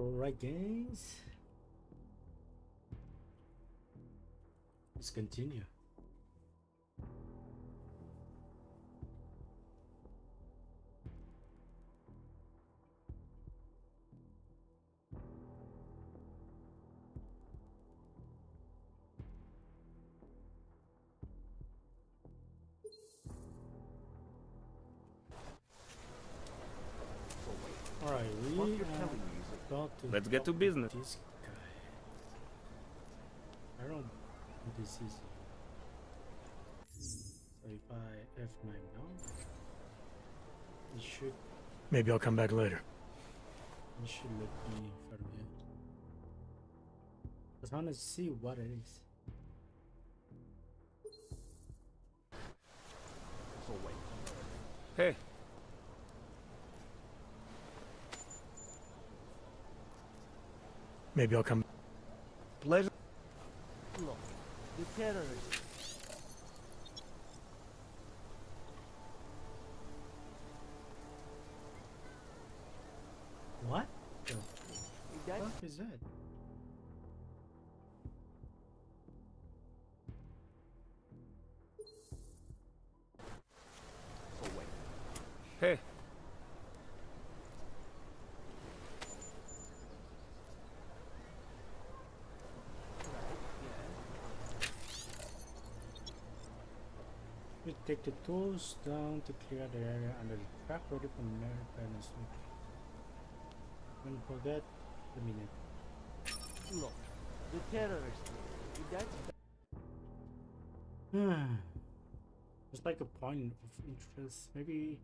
Alright, guys. Let's continue. Alright, we are about to Let's get to talk with business. this guy. I don't know who this is. So if I F9 now, it should Maybe I'll come back later. let me further. Just want to see what it is. Hey, Maybe I'll come. pleasure. Look, the terrorists. What the That's fuck is that? Hey, We take the tools down to clear the area under the track ready for merit panels. When forget the minute. look, the terrorists. That's It's like a point of interest. Maybe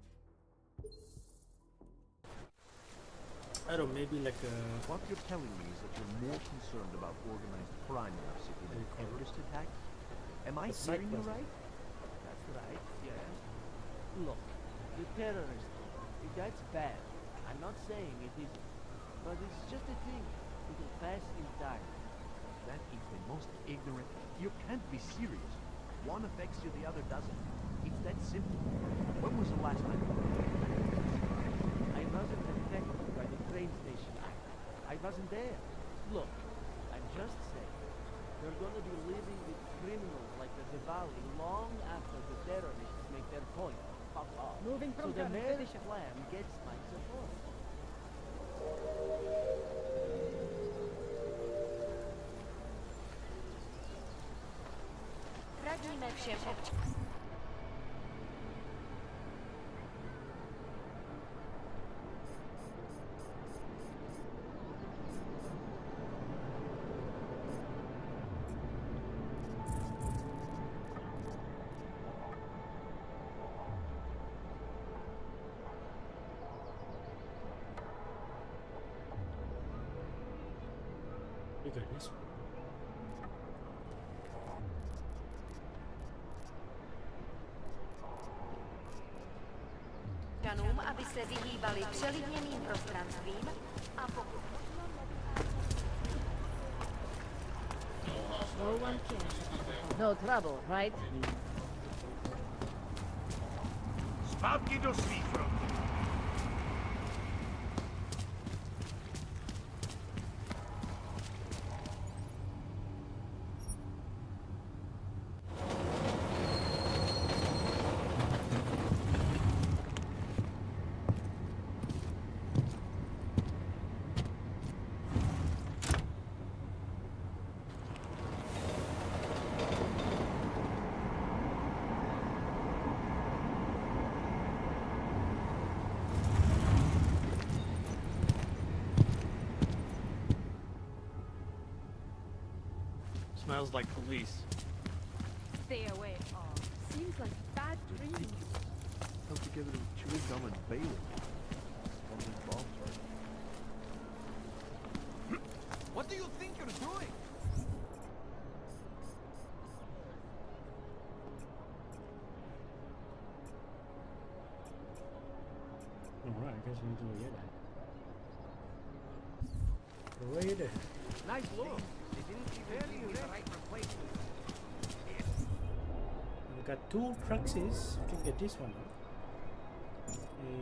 I don't know, maybe like a What you're telling me is that you're more concerned about organized crime in our city than terrorist attack? Am I hearing you right? That's right, yes. Look, the terrorists. That's bad. I'm not saying it isn't. But it's just a thing. It'll pass in time. That is the most ignorant. You can't be serious. One affects you, the other doesn't. It's that simple. When was the last time? I wasn't affected by the train station. I wasn't there. Look, I'm just saying. They're gonna be living with criminals like the Diwali long after the terrorists make their point. Fuck off. Moving So from the current mayor's position. plan gets my support. Radíme všem občanům. look at this. Občanům, aby se vyhýbali přelidněným prostranstvím a pokud no one cares. No trouble, right? Zpátky do svých rok. Smells like police. Stay away. Seems like bad dreams. Held together with chewing gum and bailing. What do you think you're doing? Alright, I guess we need to get it. Wait it. Nice look. They didn't even give me the right replacement. We got two proxies. We can get this one out.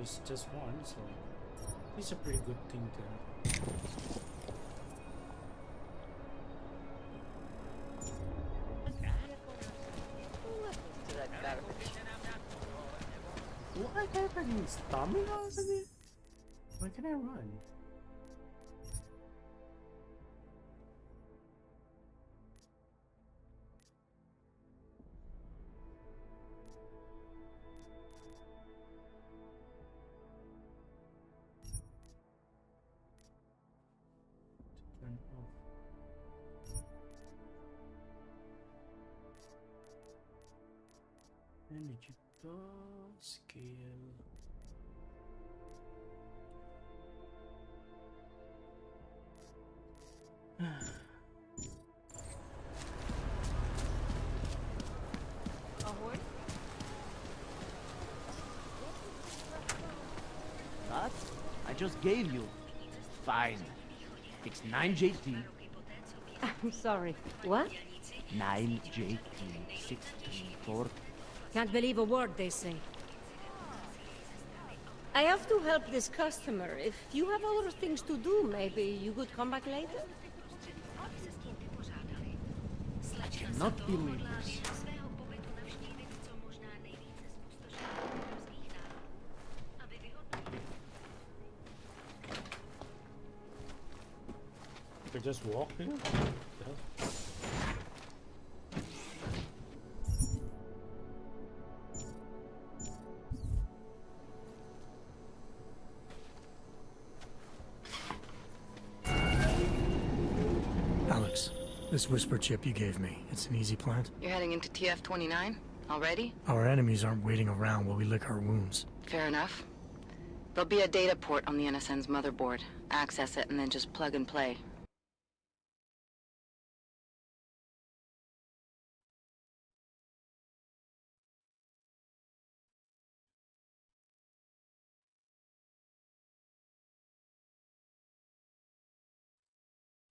It's just one, so it's a pretty good thing to have. stamina or something? Why can I run? Turn off. And digital scale. That? I just gave you. Fine. It's 9JT, I'm sorry. What? 9JT, 1640. Can't believe a word they say. I have to help this customer. If you have other things to do, maybe you could come back later? I cannot believe this. I could just walk here? What the hell? Alex, this whisper chip you gave me, it's an easy plant. You're heading into TF-29 already? Our enemies aren't waiting around while we lick our wounds. Fair enough. There'll be a data port on the NSN's motherboard. Access it and then just plug and play.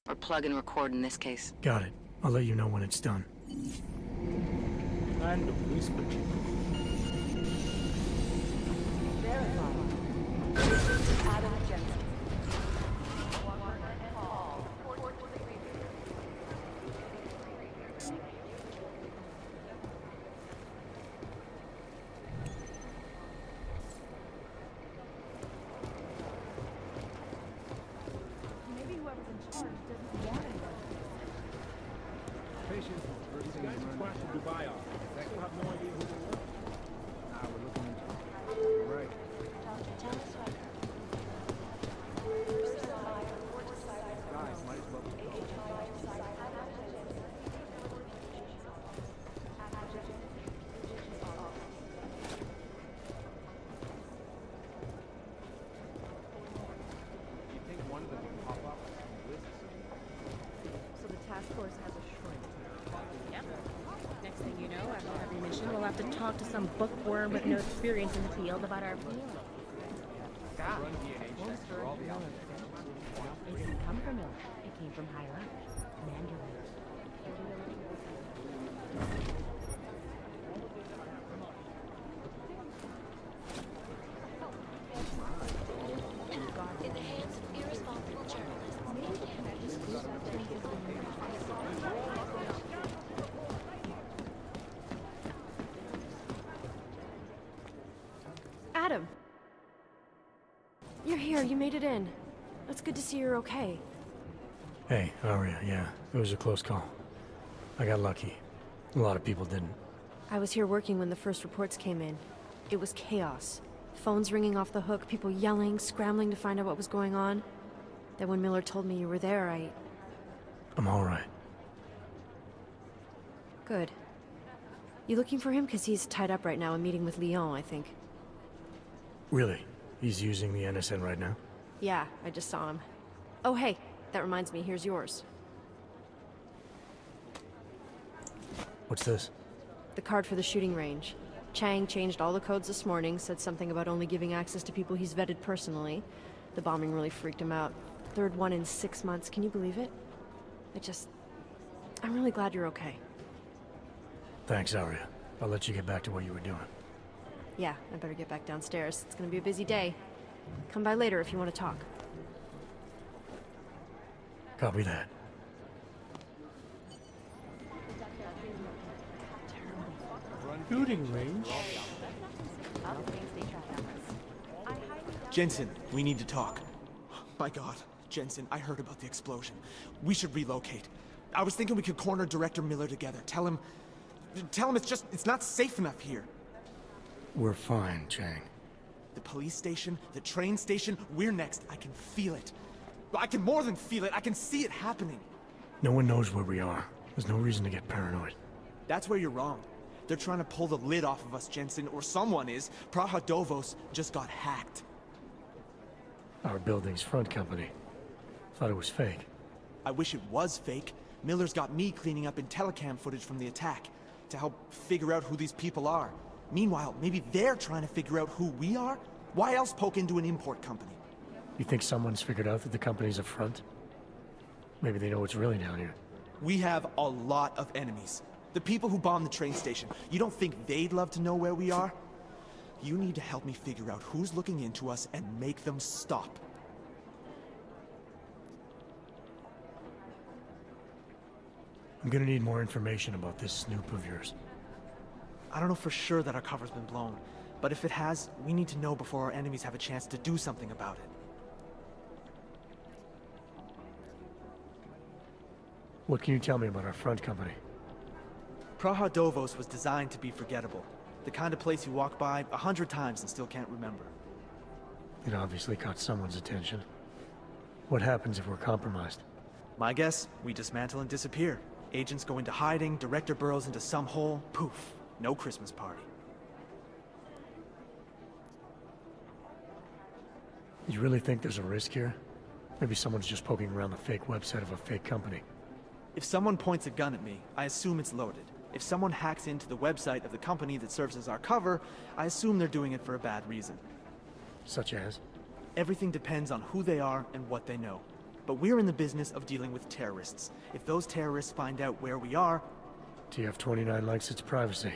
Or plug and record in this case. Got it. I'll let you know when it's done. And the whisper chip. Adam Jensen. Maybe whoever's in charge doesn't want it. Patience. These guys requested Dubai off. They still have no idea who they were. Nah, we're looking into it. All right. Guys, might as well be You think one of them will pop up on the list? So the task force has a shrink. Yep. Next thing you know, after every mission, we'll have to talk to some bookworm with no experience in the field about our field. God. Run DNA checks for all the outfits. It didn't come from Miller. It came from higher up. Mandarin. In the hands of irresponsible journalists. Adam! You're here, you made it in. It's good to see you're okay. Hey, Aria, yeah, it was a close call. I got lucky. A lot of people didn't. I was here working when the first reports came in. It was chaos. Phones ringing off the hook, people yelling, scrambling to find out what was going on. Then when Miller told me you were there, I'm alright. Good. You looking for him? Because he's tied up right now, a meeting with Lyon, I think. Really? He's using the NSN right now? Yeah, I just saw him. Oh, hey, that reminds me, here's yours. What's this? The card for the shooting range. Chang changed all the codes this morning, said something about only giving access to people he's vetted personally. The bombing really freaked him out. Third one in 6 months, can you believe it? I'm really glad you're okay. Thanks, Aria. I'll let you get back to what you were doing. Yeah, I better get back downstairs. It's gonna be a busy day. Come by later if you want to talk. Copy that. Shooting range? Jensen, we need to talk. My God, Jensen, I heard about the explosion. We should relocate. I was thinking we could corner Director Miller together. Tell him it's not safe enough here. We're fine, Chang. The police station, the train station, we're next. I can feel it. I can more than feel it, I can see it happening. No one knows where we are. There's no reason to get paranoid. That's where you're wrong. They're trying to pull the lid off of us, Jensen, or someone is. Praha-Dovos just got hacked. Our building's front company. Thought it was fake. I wish it was fake. Miller's got me cleaning up IntelliCam footage from the attack to help figure out who these people are. Meanwhile, maybe they're trying to figure out who we are? Why else poke into an import company? You think someone's figured out that the company's a front? Maybe they know what's really down here. We have a lot of enemies. The people who bombed the train station. You don't think they'd love to know where we are? You need to help me figure out who's looking into us and make them stop. I'm gonna need more information about this snoop of yours. I don't know for sure that our cover's been blown, but if it has, we need to know before our enemies have a chance to do something about it. What can you tell me about our front company? Praha-Dovos was designed to be forgettable. The kind of place you walk by 100 times and still can't remember. It obviously caught someone's attention. What happens if we're compromised? My guess, we dismantle and disappear. Agents go into hiding, Director burrows into some hole, poof, no Christmas party. You really think there's a risk here? Maybe someone's just poking around the fake website of a fake company. If someone points a gun at me, I assume it's loaded. If someone hacks into the website of the company that serves as our cover, I assume they're doing it for a bad reason. Such as? Everything depends on who they are and what they know. But we're in the business of dealing with terrorists. If those terrorists find out where we are... TF-29 likes its privacy.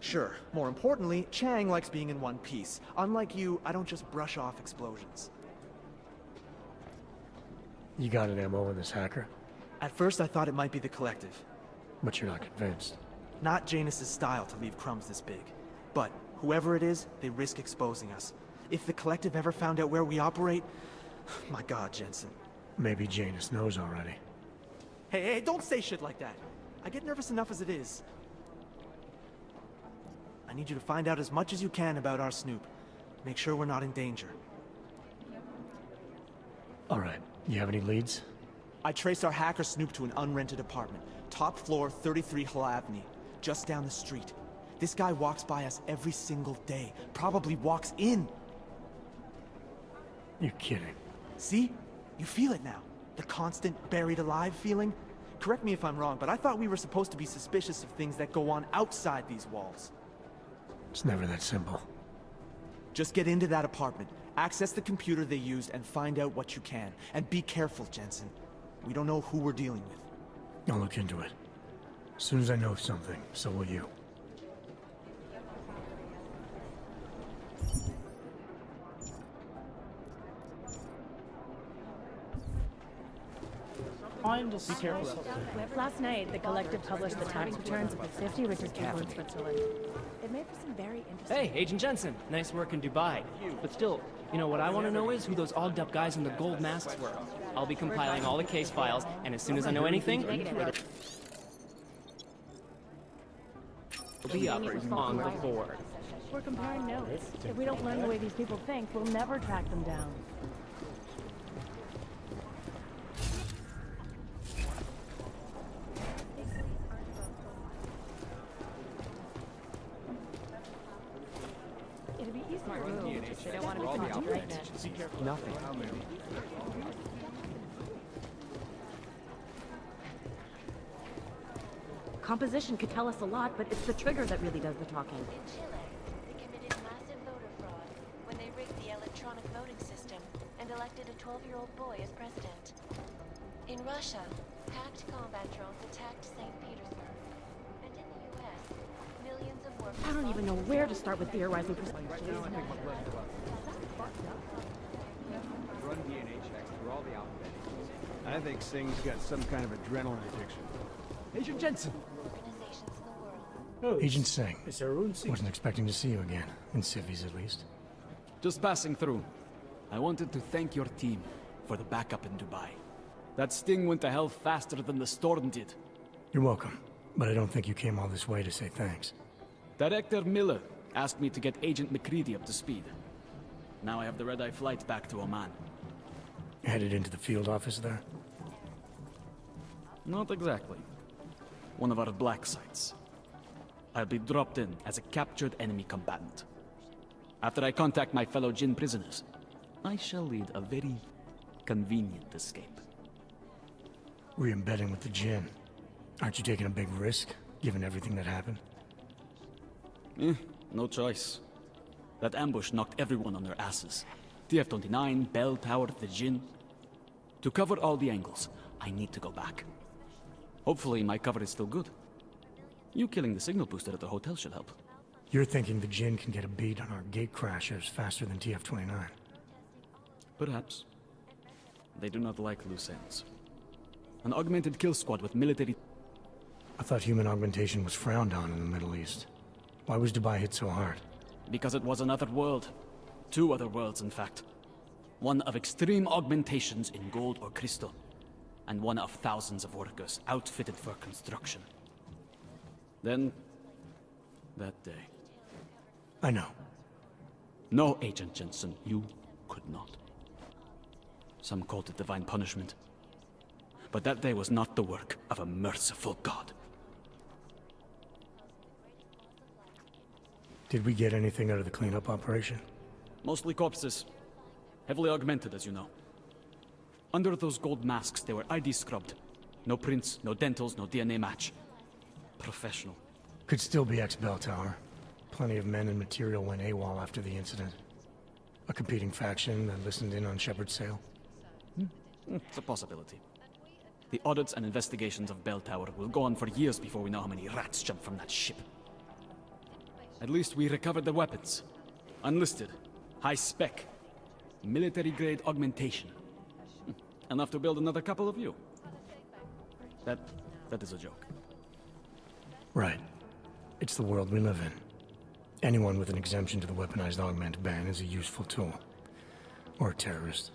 Sure. More importantly, Chang likes being in one piece. Unlike you, I don't just brush off explosions. You got an MO in this hacker? At first I thought it might be the Collective. But you're not convinced. Not Janus's style to leave crumbs this big. But whoever it is, they risk exposing us. If the Collective ever found out where we operate... My God, Jensen. Maybe Janus knows already. Hey, don't say shit like that. I get nervous enough as it is. I need you to find out as much as you can about our Snoop. Make sure we're not in danger. All right. You have any leads? I traced our hacker Snoop to an unrented apartment. Top floor, 33 Hlavny. Just down the street. This guy walks by us every single day. Probably walks in. You're kidding. See? You feel it now. The constant buried alive feeling. Correct me if I'm wrong, but I thought we were supposed to be suspicious of things that go on outside these walls. It's never that simple. Just get into that apartment, access the computer they used, and find out what you can. And be careful, Jensen. We don't know who we're dealing with. I'll look into it. As soon as I know something, so will you. Be careful. Last night, the Collective published the tax returns of the 50 richest people in Switzerland. It made for some very interesting... Hey, Agent Jensen. Nice work in Dubai. But still, you know what I want to know is who those ogged-up guys in the gold masks were. I'll be compiling all the case files, and as soon as I know anything, it'll be up on the board. We're comparing notes. If we don't learn the way these people think, we'll never track them down. It'd be easier to move if they don't want to be caught pregnant. Nothing. Composition could tell us a lot, but it's the trigger that really does the talking. In Chile, they committed massive voter fraud when they rigged the electronic voting system and elected a 12-year-old boy as president. In Russia, hacked combat drones attacked St. Petersburg. And in the U.S., millions of workers... I don't even know where to start with theorizing for... Run DNA checks through all the alphabet. I think Singh's got some kind of adrenaline addiction. Agent Jensen! Organizations in the world. Oh, Agent Singh. It's a rune seed. Wasn't expecting to see you again. In civvies, at least. Just passing through. I wanted to thank your team for the backup in Dubai. That sting went to hell faster than the storm did. You're welcome, but I don't think you came all this way to say thanks. Director Miller asked me to get Agent McCready up to speed. Now I have the red-eye flight back to Oman. Headed into the field office there? Not exactly. One of our black sites. I'll be dropped in as a captured enemy combatant. After I contact my fellow Jinn prisoners, I shall lead a very convenient escape. Re-embedding with the Jinn. Aren't you taking a big risk, given everything that happened? No choice. That ambush knocked everyone on their asses. TF-29, Bell Tower, the Jinn. To cover all the angles, I need to go back. Hopefully my cover is still good. You killing the signal booster at the hotel should help. You're thinking the Jinn can get a beat on our gate crashers faster than TF-29? Perhaps. They do not like loose ends. An augmented kill squad with military... I thought human augmentation was frowned on in the Middle East. Why was Dubai hit so hard? Because it was another world. 2 other worlds, in fact. One of extreme augmentations in gold or crystal, and one of thousands of workers outfitted for construction. Then, that day. I know. No, Agent Jensen, you could not. Some called it divine punishment. But that day was not the work of a merciful God. Did we get anything out of the cleanup operation? Mostly corpses. Heavily augmented, as you know. Under those gold masks, they were ID scrubbed. No prints, no dentals, no DNA match. Professional. Could still be ex-Bell Tower. Plenty of men and material went AWOL after the incident. A competing faction that listened in on Shepard's sale. It's a possibility. The audits and investigations of Bell Tower will go on for years before we know how many rats jumped from that ship. At least we recovered the weapons. Unlisted. High spec. Military-grade augmentation. Enough to build another couple of you. That is a joke. Right. It's the world we live in. Anyone with an exemption to the weaponized augment ban is a useful tool. Or a terrorist.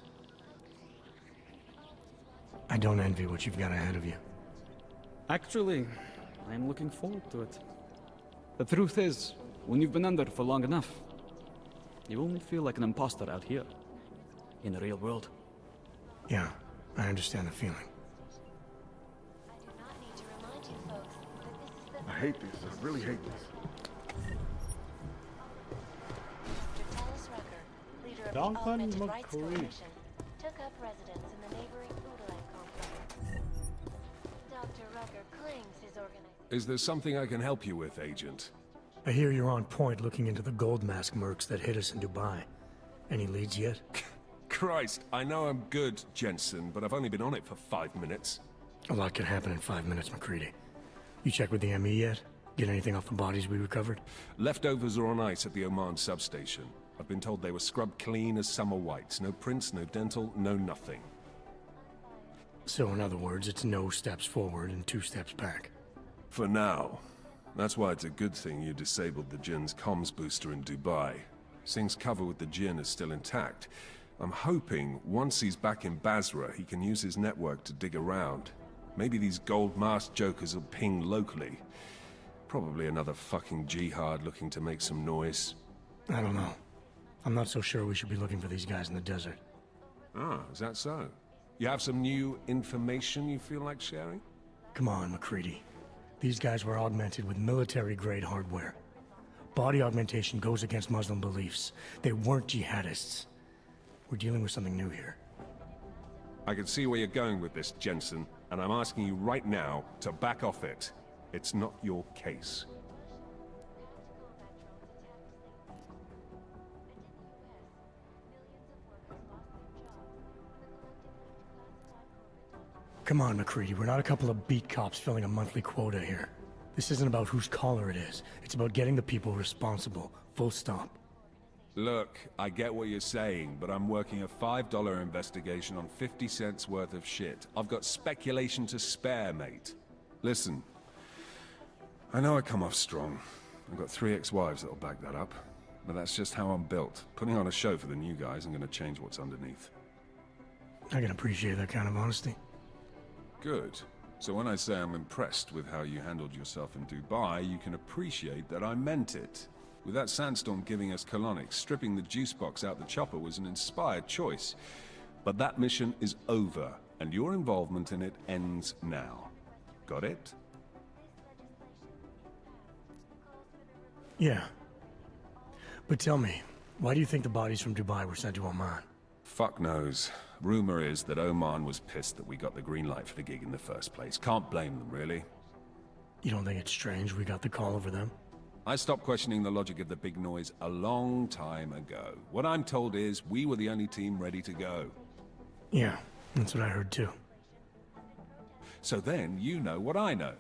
I don't envy what you've got ahead of you. Actually, I'm looking forward to it. The truth is, when you've been under for long enough, you only feel like an imposter out here. In the real world. Yeah, I understand the feeling. I hate this. I really hate this. Duncan McCree took up residence in the neighboring Oodalite complex. Dr. Rucker claims his organization... Is there something I can help you with, Agent? I hear you're on point looking into the gold mask mercs that hit us in Dubai. Any leads yet? Christ, I know I'm good, Jensen, but I've only been on it for 5 minutes. A lot could happen in 5 minutes, McCready. You checked with the ME yet? Get anything off the bodies we recovered? Leftovers are on ice at the Oman substation. I've been told they were scrubbed clean as summer whites. No prints, no dental, no nothing. So in other words, it's no steps forward and 2 steps back. For now. That's why it's a good thing you disabled the Jinn's comms booster in Dubai. Singh's cover with the Jinn is still intact. I'm hoping once he's back in Basra, he can use his network to dig around. Maybe these gold masked jokers will ping locally. Probably another fucking jihad looking to make some noise. I don't know. I'm not so sure we should be looking for these guys in the desert. Ah, is that so? You have some new information you feel like sharing? Come on, McCready. These guys were augmented with military-grade hardware. Body augmentation goes against Muslim beliefs. They weren't jihadists. We're dealing with something new here. I can see where you're going with this, Jensen, and I'm asking you right now to back off it. It's not your case. Come on, McCready. We're not a couple of beat cops filling a monthly quota here. This isn't about whose collar it is. It's about getting the people responsible. Full stop. Look, I get what you're saying, but I'm working a $5 investigation on 50 cents worth of shit. I've got speculation to spare, mate. Listen, I know I come off strong. I've got 3 ex-wives that'll back that up. but that's just how I'm built. Putting on a show for the new guys isn't gonna change what's underneath. I can appreciate that kind of honesty. Good. So when I say I'm impressed with how you handled yourself in Dubai, you can appreciate that I meant it. With that sandstorm giving us colonics, stripping the juice box out the chopper was an inspired choice. But that mission is over, and your involvement in it ends now. Got it? Yeah. But tell me, why do you think the bodies from Dubai were sent to Oman? Fuck knows. Rumor is that Oman was pissed that we got the green light for the gig in the first place. Can't blame them, really. You don't think it's strange we got the call over them? I stopped questioning the logic of the big noise a long time ago. What I'm told is we were the only team ready to go. Yeah, that's what I heard too. So then you know what I know.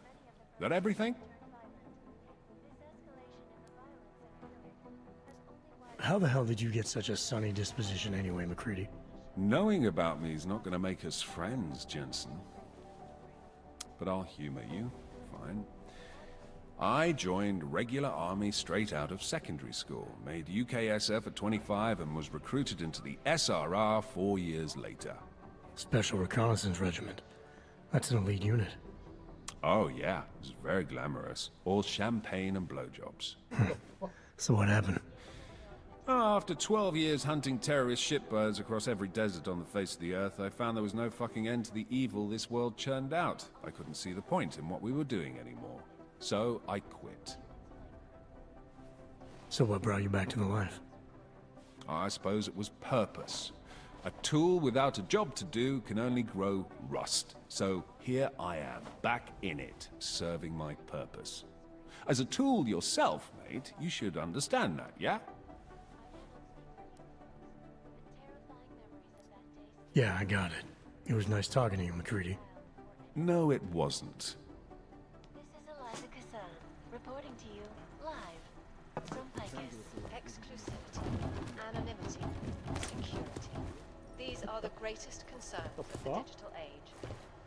That everything? How the hell did you get such a sunny disposition anyway, McCready? Knowing about me is not going to make us friends, Jensen. But I'll humor you. Fine. I joined regular army straight out of secondary school, made UKSF at 25 and was recruited into the SRR 4 years later. Special Reconnaissance Regiment. That's an elite unit. Oh yeah, it was very glamorous. All champagne and blowjobs. So what happened? After 12 years hunting terrorist shitbirds across every desert on the face of the earth, I found there was no fucking end to the evil this world churned out. I couldn't see the point in what we were doing anymore. So I quit. So what brought you back to the life? I suppose it was purpose. A tool without a job to do can only grow rust. So here I am, back in it, serving my purpose. As a tool yourself, mate, you should understand that, yeah? Yeah, I got it. It was nice talking to you, McCready. No, it wasn't. Reporting to you live. Some Picus, exclusivity, anonymity, security. These are the greatest concerns of the digital age.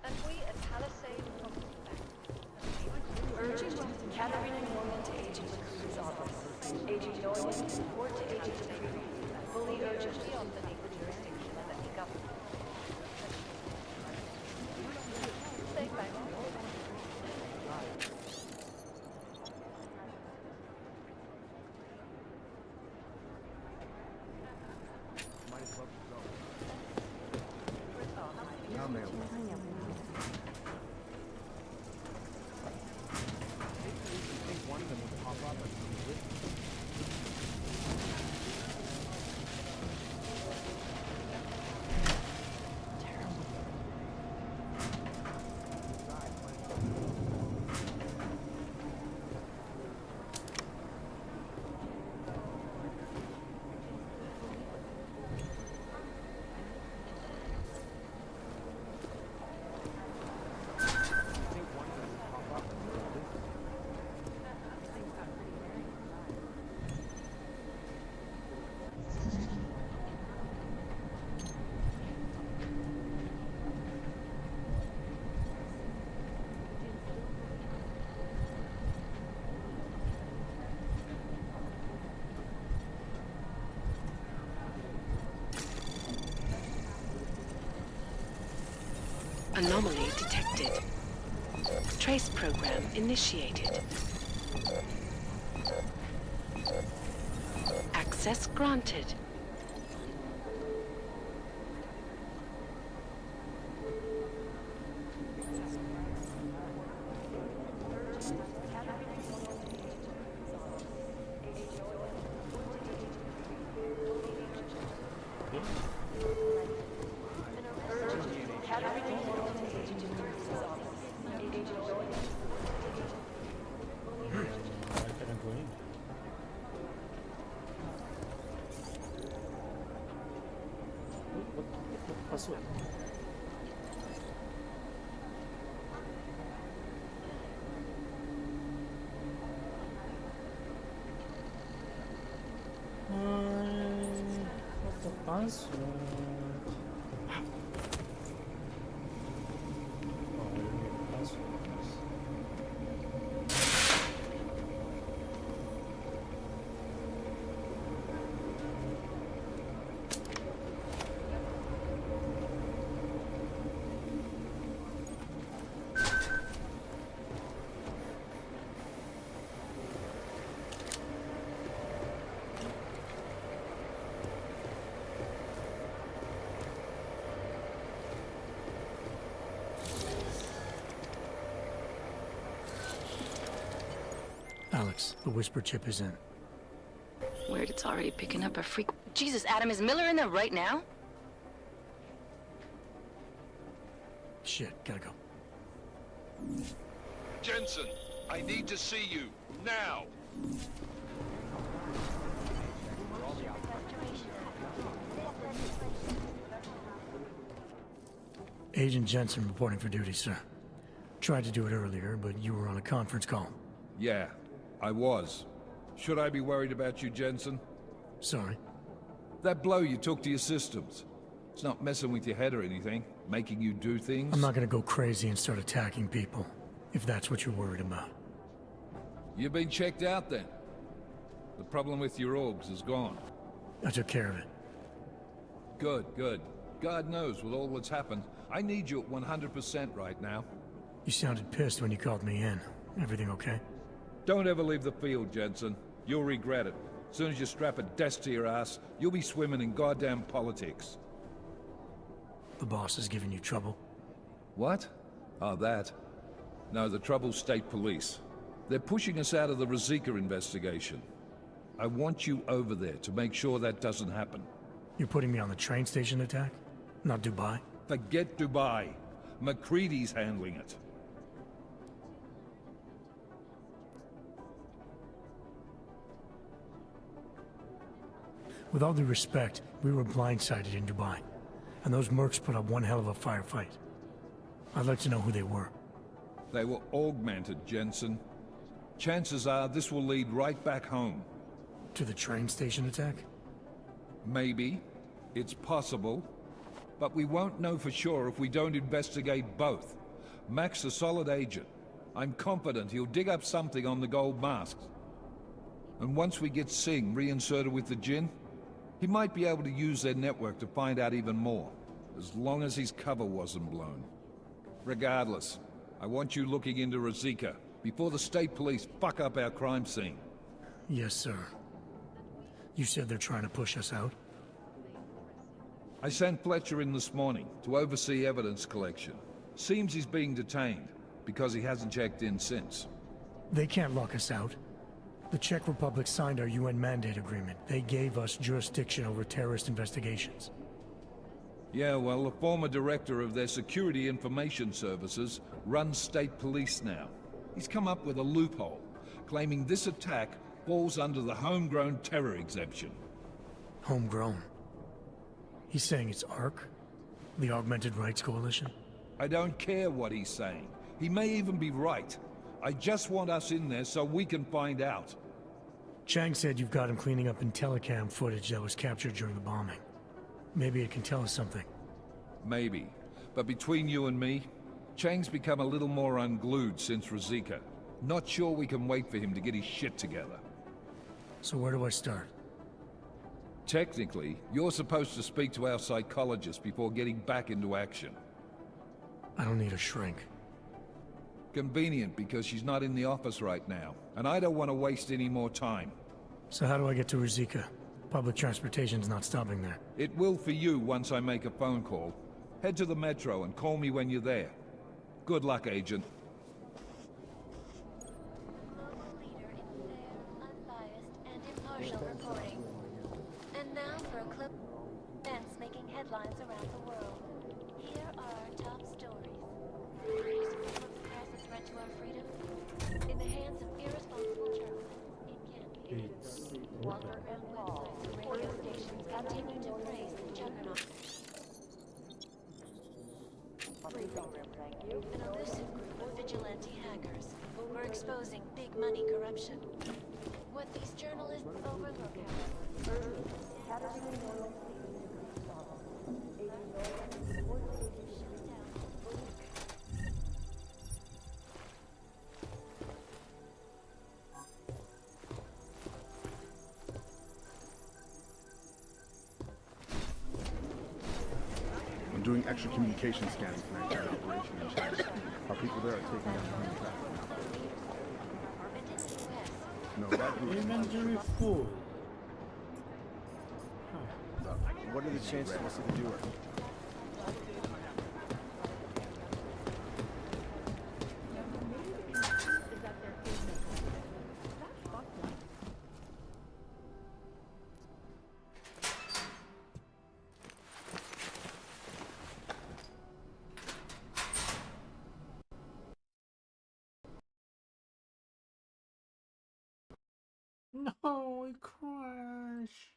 And we at Palisade Property Bank urgent Katarina Norman to Agent McCreary's office. Agent Norman, report to Agent McCreary. Fully urgent beyond the legal jurisdiction of any government. Stay back. Anomaly detected. Trace program initiated. Access granted. What the password? Alex, the whisper chip is in. Weird, it's already picking up a freak. Jesus, Adam, is Miller in there right now? Shit, gotta go. Jensen, I need to see you, now! Agent Jensen reporting for duty, sir. Tried to do it earlier, but you were on a conference call. Yeah, I was. Should I be worried about you, Jensen? Sorry. That blow you took to your systems. It's not messing with your head or anything, making you do things. I'm not gonna go crazy and start attacking people, if that's what you're worried about. You've been checked out then. The problem with your orgs is gone. I took care of it. Good, good. God knows with all that's happened, I need you at 100% right now. You sounded pissed when you called me in. Everything okay? Don't ever leave the field, Jensen. You'll regret it. As soon as you strap a desk to your ass, you'll be swimming in goddamn politics. The boss is giving you trouble? What? Oh, that. No, the trouble's state police. They're pushing us out of the Rosika investigation. I want you over there to make sure that doesn't happen. You're putting me on the train station attack? Not Dubai? Forget Dubai. McCready's handling it. With all due respect, we were blindsided in Dubai. And those mercs put up one hell of a firefight. I'd like to know who they were. They were augmented, Jensen. Chances are this will lead right back home. To the train station attack? Maybe. It's possible. But we won't know for sure if we don't investigate both. Mac's a solid agent. I'm confident he'll dig up something on the gold masks. And once we get Singh reinserted with the Jinn, he might be able to use their network to find out even more, as long as his cover wasn't blown. Regardless, I want you looking into Rosika before the state police fuck up our crime scene. Yes, sir. You said they're trying to push us out? I sent Fletcher in this morning to oversee evidence collection. Seems he's being detained, because he hasn't checked in since. They can't lock us out. The Czech Republic signed our UN mandate agreement. They gave us jurisdiction over terrorist investigations. Yeah, well, the former director of their security information services runs state police now. He's come up with a loophole, claiming this attack falls under the homegrown terror exemption. Homegrown? He's saying it's ARC? The Augmented Rights Coalition? I don't care what he's saying. He may even be right. I just want us in there so we can find out. Chang said you've got him cleaning up Intellicam footage that was captured during the bombing. Maybe it can tell us something. Maybe. But between you and me, Chang's become a little more unglued since Rosika. Not sure we can wait for him to get his shit together. So where do I start? Technically, you're supposed to speak to our psychologist before getting back into action. I don't need a shrink. Convenient, because she's not in the office right now, and I don't want to waste any more time. So how do I get to Rosika? Public transportation's not stopping there. It will for you once I make a phone call. Head to the metro and call me when you're there. Good luck, Agent. Global leader in fair, unbiased, and impartial reporting. And now for a clip of events making headlines around the world. Here are our top stories. Is freedom of the press a threat to our freedom? In the hands of irresponsible journalists, it can be. While underground websites and radio stations continue to praise the juggernaut. An elusive group of vigilante hackers were exposing big money corruption. What these journalists overlook, I'm doing extra communication scans for my entire operation in China. Our people there are taking down human traffic. No, that group is Inventory full. What are the chances we'll see the doer? No, it crashed.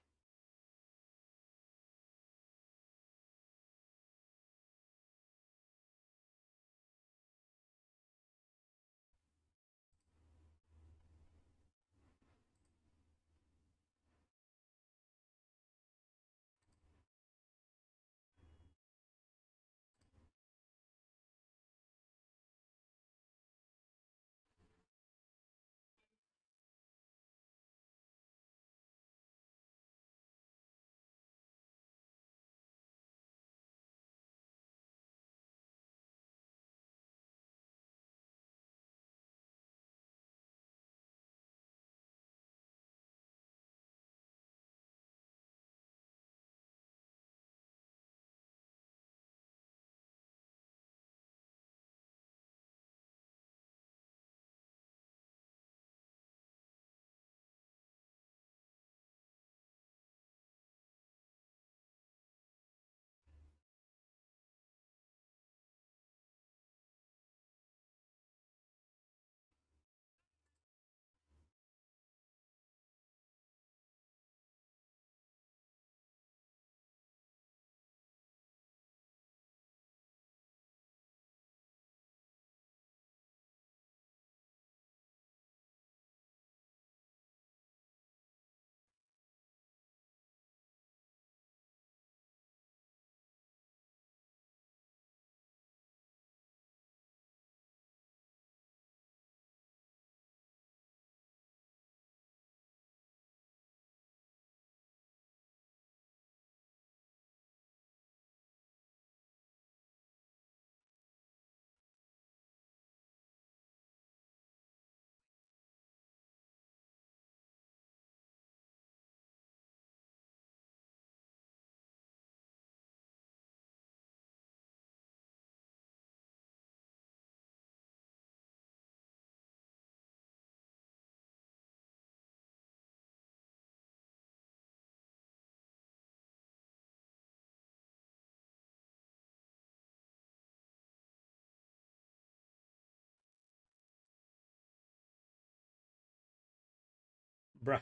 Bruh.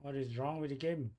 What is wrong with the game?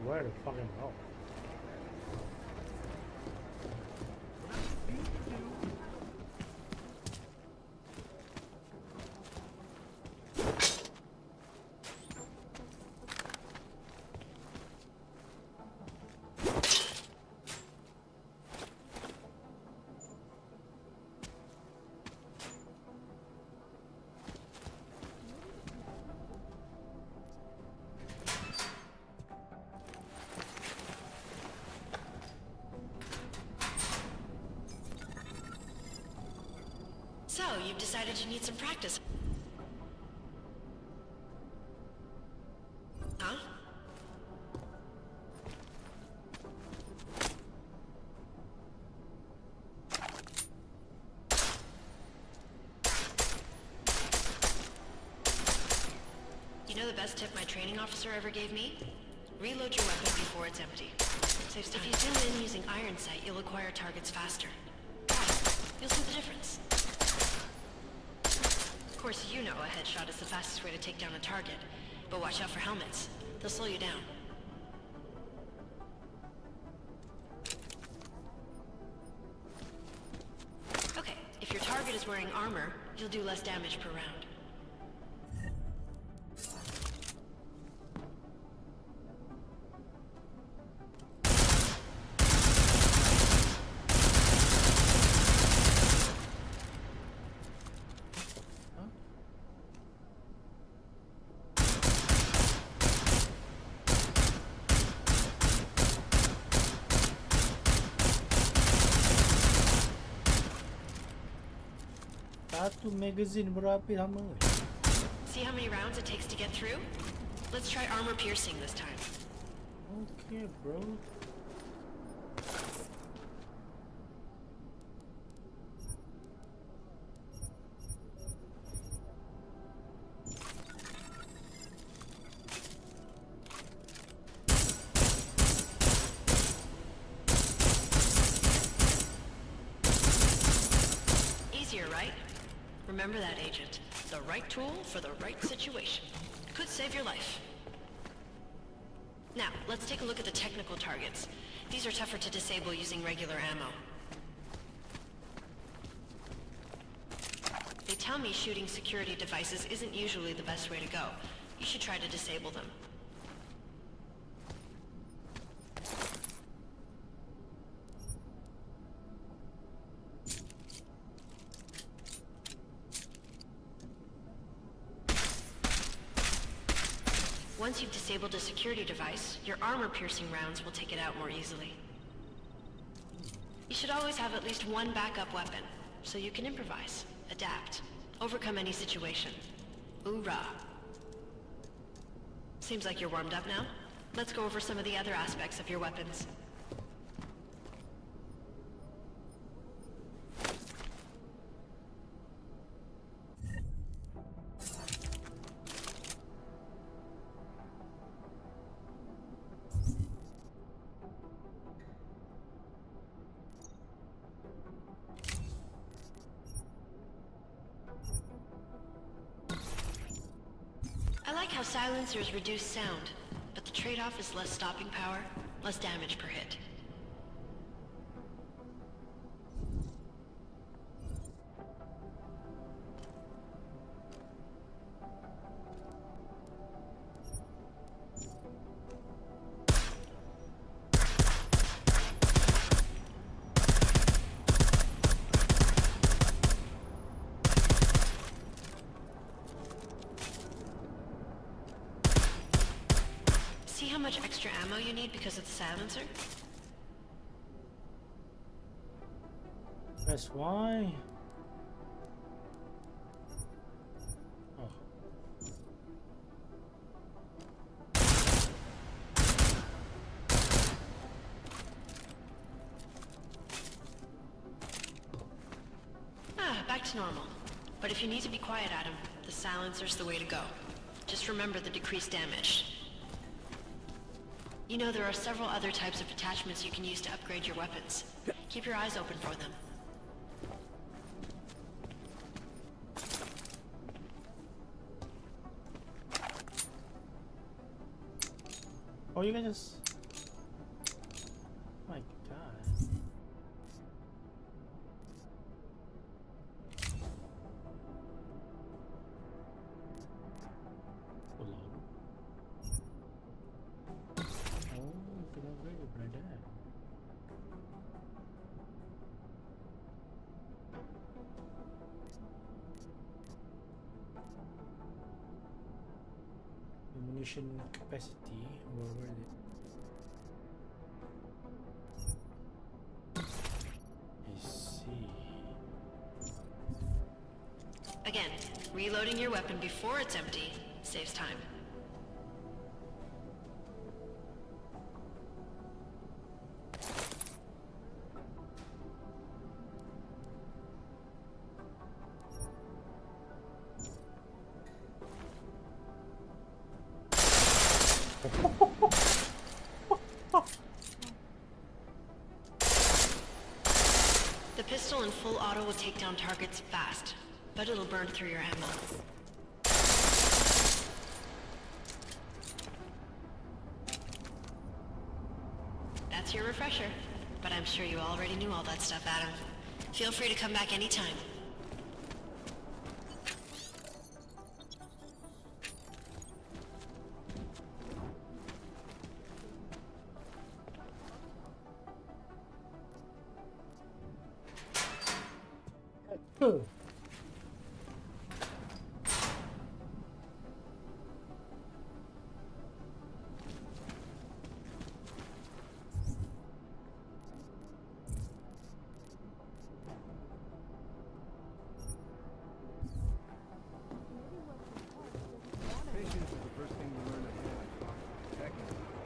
Where the fucking hell? you've decided you need some practice. Huh? You know the best tip my training officer ever gave me? Reload your weapon before it's empty. Saves time. If you zoom in using iron sight, you'll acquire targets faster. You'll see the difference. Of course, you know a headshot is the fastest way to take down a target. But watch out for helmets. They'll slow you down. Okay, if your target is wearing armor, you'll do less damage per round. Satu magazine berapa lama? See how many rounds it takes to get through? Let's try armor piercing this time. Okay, bro. Easier, right? Remember that, Agent. The right tool for the right situation. Could save your life. Now, let's take a look at the technical targets. These are tougher to disable using regular ammo. They tell me shooting security devices isn't usually the best way to go. You should try to disable them. Once you've disabled a security device, your armor-piercing rounds will take it out more easily. You should always have at least one backup weapon, so you can improvise, adapt, overcome any situation. Hoorah! Seems like you're warmed up now. Let's go over some of the other aspects of your weapons. I like how silencers reduce sound, but the trade-off is less stopping power, less damage per hit. See how much extra ammo you need because of the silencer? Press Y. Oh. Back to normal. But if you need to be quiet, Adam, the silencer's the way to go. Just remember the decreased damage. You know, there are several other types of attachments you can use to upgrade your weapons. Keep your eyes open for them. Oh, you can just... My God. Hold on. Ammunition capacity, where were they? I see. Again, reloading your weapon before it's empty saves time. The pistol in full auto will take down targets fast, but it'll burn through your ammo. That's your refresher, but I'm sure you already knew all that stuff, Adam. Feel free to come back anytime.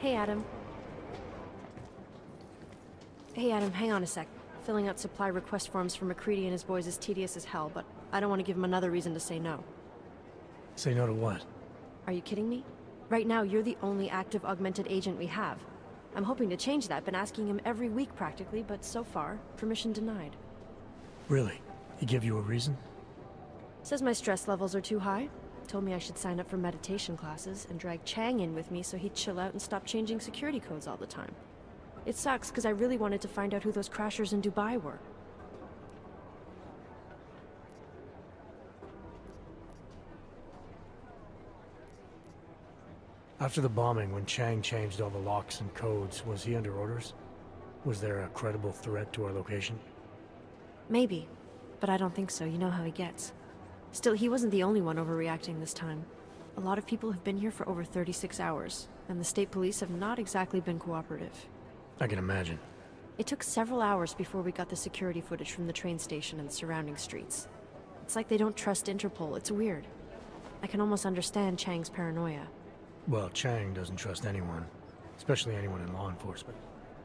Hey, Adam. Hang on a sec. Filling out supply request forms for McCready and his boys is tedious as hell, but I don't want to give him another reason to say no. Say no to what? Are you kidding me? Right now, you're the only active augmented agent we have. I'm hoping to change that, been asking him every week practically, but so far, permission denied. Really? He give you a reason? Says my stress levels are too high. Told me I should sign up for meditation classes and drag Chang in with me so he'd chill out and stop changing security codes all the time. It sucks because I really wanted to find out who those crashers in Dubai were. After the bombing, when Chang changed all the locks and codes, was he under orders? Was there a credible threat to our location? Maybe, but I don't think so. You know how he gets. Still, he wasn't the only one overreacting this time. A lot of people have been here for over 36 hours, and the state police have not exactly been cooperative. I can imagine. It took several hours before we got the security footage from the train station and the surrounding streets. It's like they don't trust Interpol. It's weird. I can almost understand Chang's paranoia. Well, Chang doesn't trust anyone, especially anyone in law enforcement.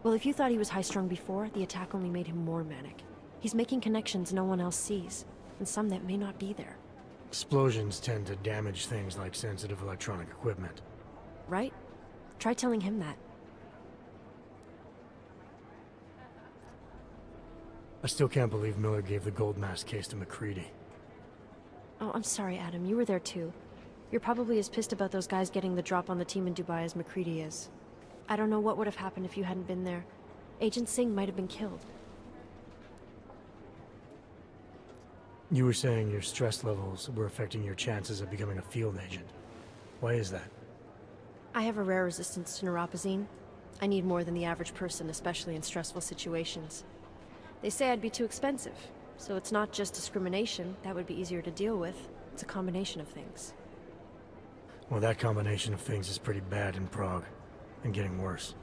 Well, if you thought he was high-strung before, the attack only made him more manic. He's making connections no one else sees, and some that may not be there. Explosions tend to damage things like sensitive electronic equipment. Right? Try telling him that. I still can't believe Miller gave the gold mask case to McCready. Oh, I'm sorry, Adam. You were there too. You're probably as pissed about those guys getting the drop on the team in Dubai as McCready is. I don't know what would have happened if you hadn't been there. Agent Singh might have been killed. You were saying your stress levels were affecting your chances of becoming a field agent. Why is that? I have a rare resistance to neuropazine. I need more than the average person, especially in stressful situations. They say I'd be too expensive, so it's not just discrimination. That would be easier to deal with. It's a combination of things. Well, that combination of things is pretty bad in Prague, and getting worse.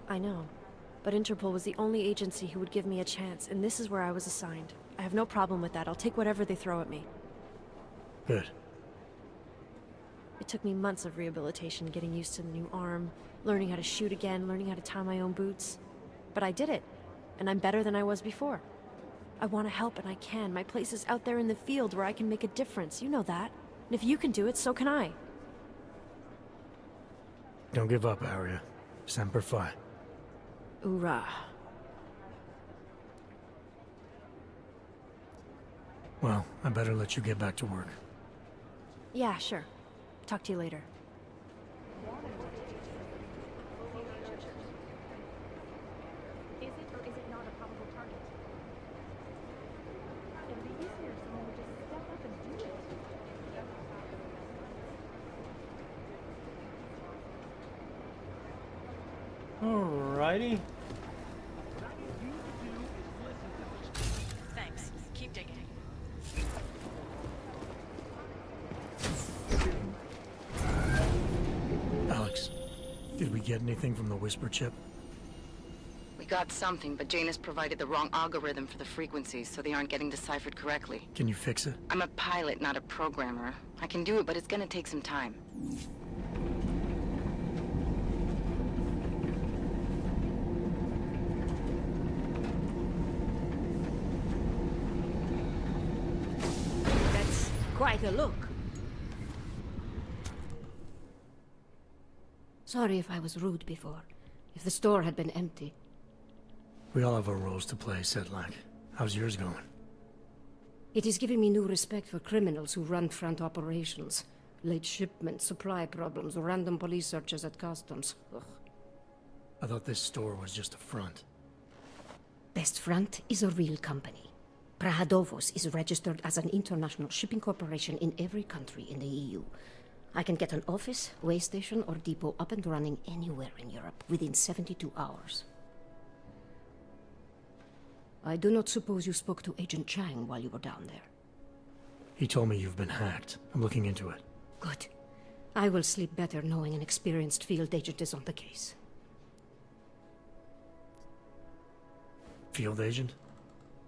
I know, but Interpol was the only agency who would give me a chance, and this is where I was assigned. I have no problem with that. I'll take whatever they throw at me. Good. It took me months of rehabilitation, getting used to the new arm, learning how to shoot again, learning how to tie my own boots. But I did it, and I'm better than I was before. I want to help, and I can. My place is out there in the field where I can make a difference. You know that. And if you can do it, so can I. Don't give up, Arya. Semper Fi. Hoorah. Well, I better let you get back to work. Yeah, sure. Talk to you later. Is it or is it not a probable target? It would be easier if someone would just step up and do it. Alrighty. Thanks. Keep digging. Alex, did we get anything from the Whisper chip? We got something, but Janus provided the wrong algorithm for the frequencies, so they aren't getting deciphered correctly. Can you fix it? I'm a pilot, not a programmer. I can do it, but it's gonna take some time. That's quite a look. Sorry if I was rude before. If the store had been empty. We all have our roles to play, Sedlak. How's yours going? It is giving me new respect for criminals who run front operations. Late shipments, supply problems, random police searches at customs. Ugh. I thought this store was just a front. Best Front is a real company. Prahadovos is registered as an international shipping corporation in every country in the EU. I can get an office, way station, or depot up and running anywhere in Europe within 72 hours. I do not suppose you spoke to Agent Chang while you were down there. He told me you've been hacked. I'm looking into it. Good. I will sleep better knowing an experienced field agent is on the case. Field agent?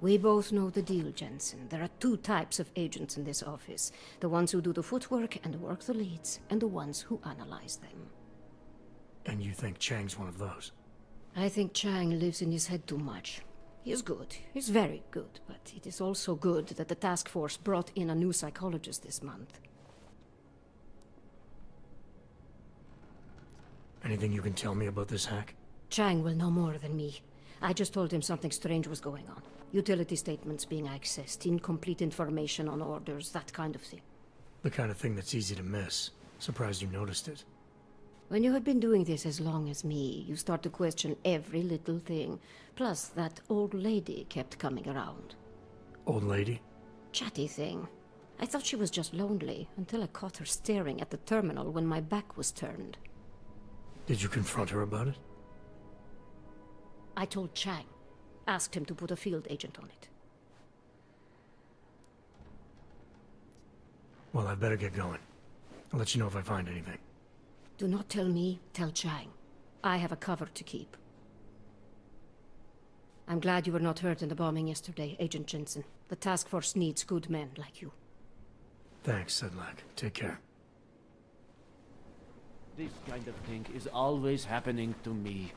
We both know the deal, Jensen. There are two types of agents in this office. The ones who do the footwork and work the leads, and the ones who analyze them. And you think Chang's one of those? I think Chang lives in his head too much. He is good. He's very good, but it is also good that the task force brought in a new psychologist this month. Anything you can tell me about this hack? Chang will know more than me. I just told him something strange was going on. Utility statements being accessed, incomplete information on orders, that kind of thing. The kind of thing that's easy to miss. Surprised you noticed it. When you have been doing this as long as me, you start to question every little thing. Plus, that old lady kept coming around. Old lady? Chatty thing. I thought she was just lonely, until I caught her staring at the terminal when my back was turned. Did you confront her about it? I told Chang. Asked him to put a field agent on it. Well, I'd better get going. I'll let you know if I find anything. Do not tell me, tell Chang. I have a cover to keep. I'm glad you were not hurt in the bombing yesterday, Agent Jensen. The task force needs good men like you. Thanks, Sedlak. Take care. This kind of thing is always happening to me.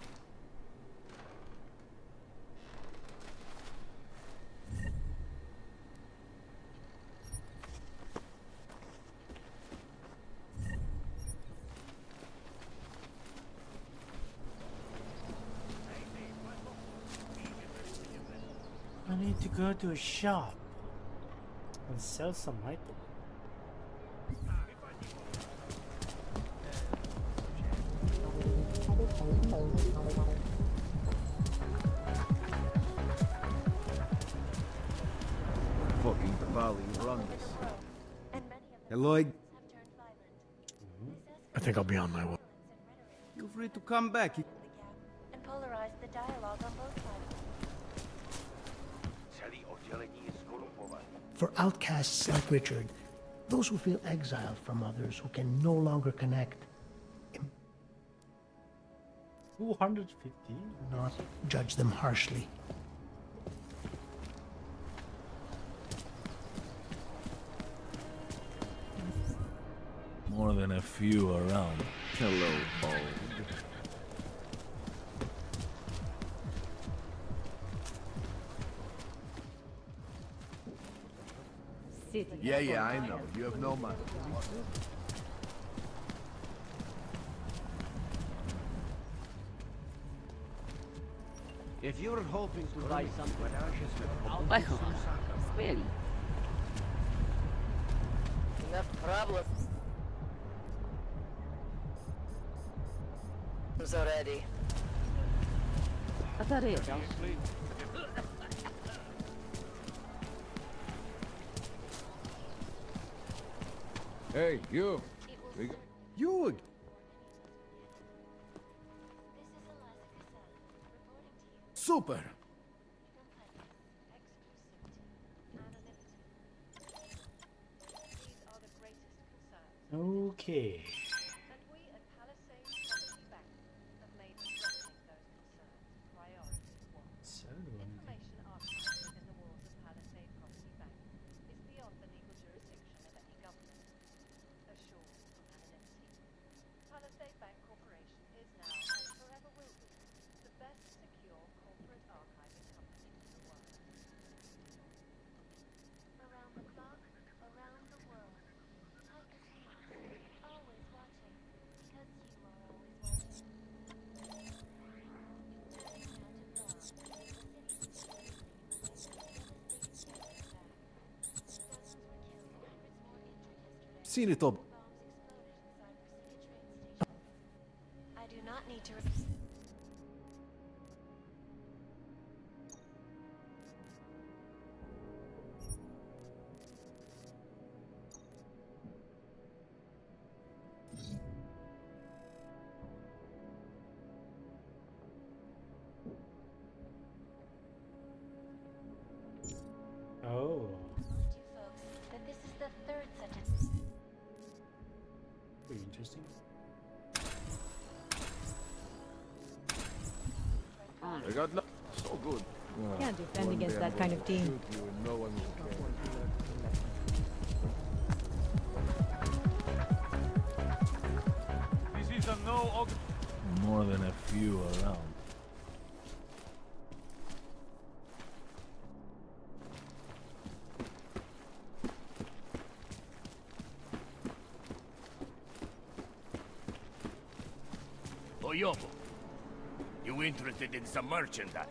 I need to go to a shop and sell some items. Fucking Bali run this. Hey, Lloyd. I think I'll be on my way. Feel free to come back. And polarize the dialogue on both sides. For outcasts like Richard, those who feel exiled from others, who can no longer connect, 250? not judge them harshly. More than a few around. Hello, Paul. Yeah, I know. You have no money. If you're hoping to buy something, Well, really. Enough problems already. Hey, you. You again? Super. seen it all. I do not need to. Oh. That this is the third such Pretty interesting. I got no. So good. Can't defend against that kind of team. No one will care. This is a no. More than a few around. Oyobo, you interested in some merchandise?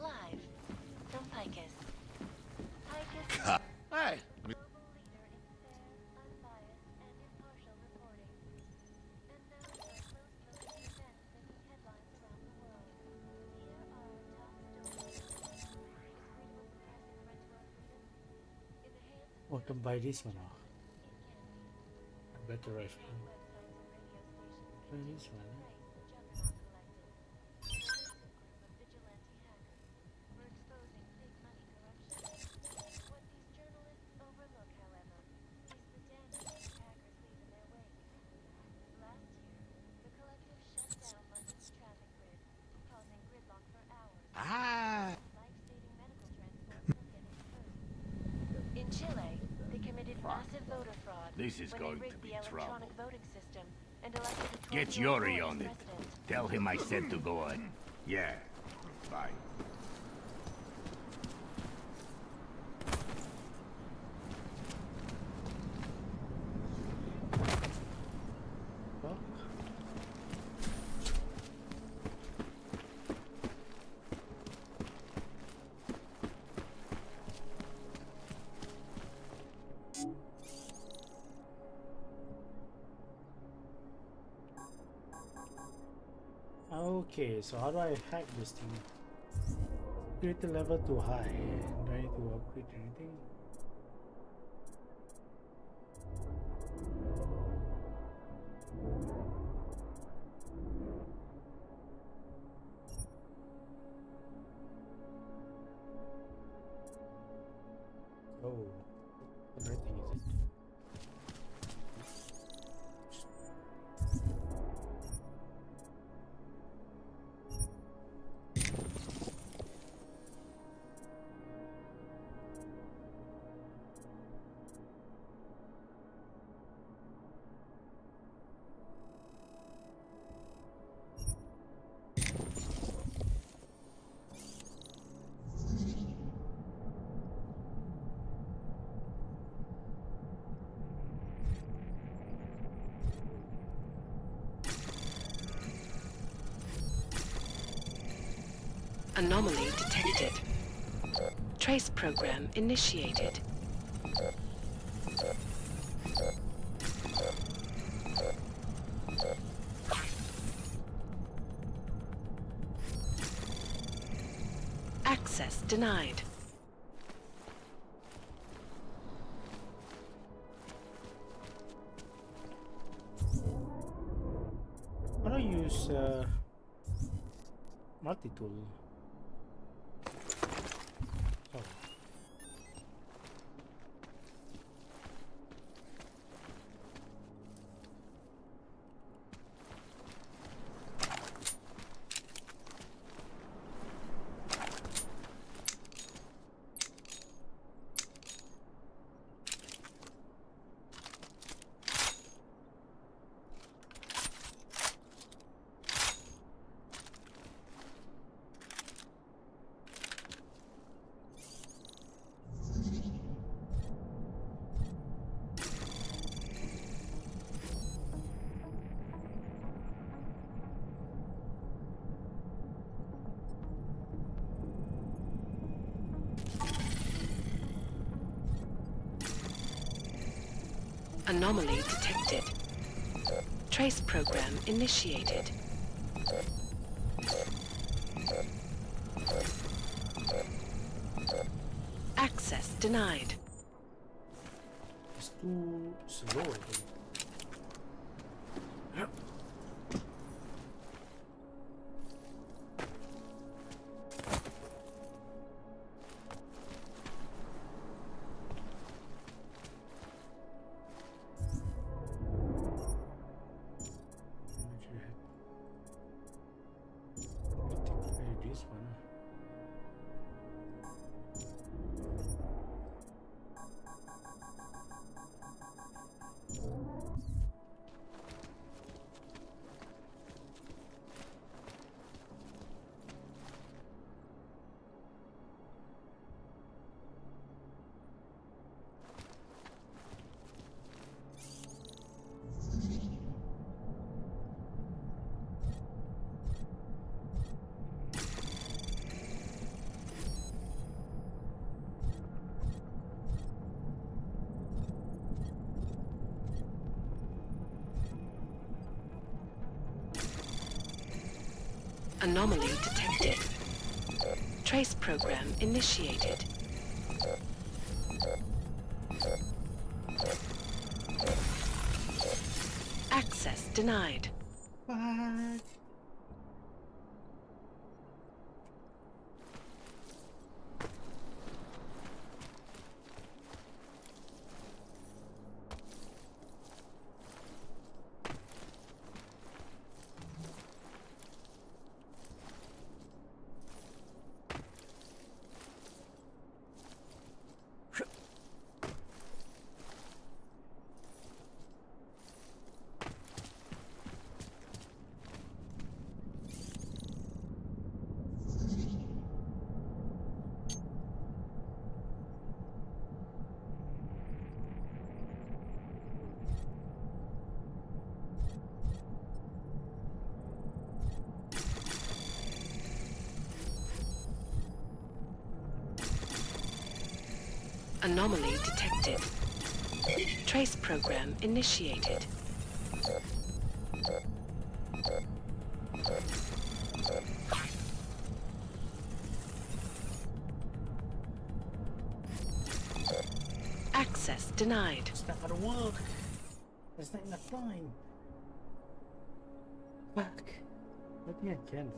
live from Picus. Picus. Hey. Oh, I can buy this one off. Better rifle. Try this one. In Chile, they committed massive voter fraud This is when going they to rigged be the electronic trouble. voting system and elected a Get 12-year-old Yuri boy on as it. president. Tell him I said to go on. Yeah. Bye. Okay, so how do I hack this thing? Security level too high. Do I need to upgrade anything? Oh, the right thing is it? Anomaly detected. Trace program initiated. Access denied. How do I use multi-tool? Oh. Anomaly detected. Trace program initiated. Access denied. It's too slow, I think. This one. Anomaly detected. Trace program initiated. Access denied. What? Anomaly detected. Trace program initiated. Access denied. It's not gonna work. It's not enough time. Fuck. Let me again.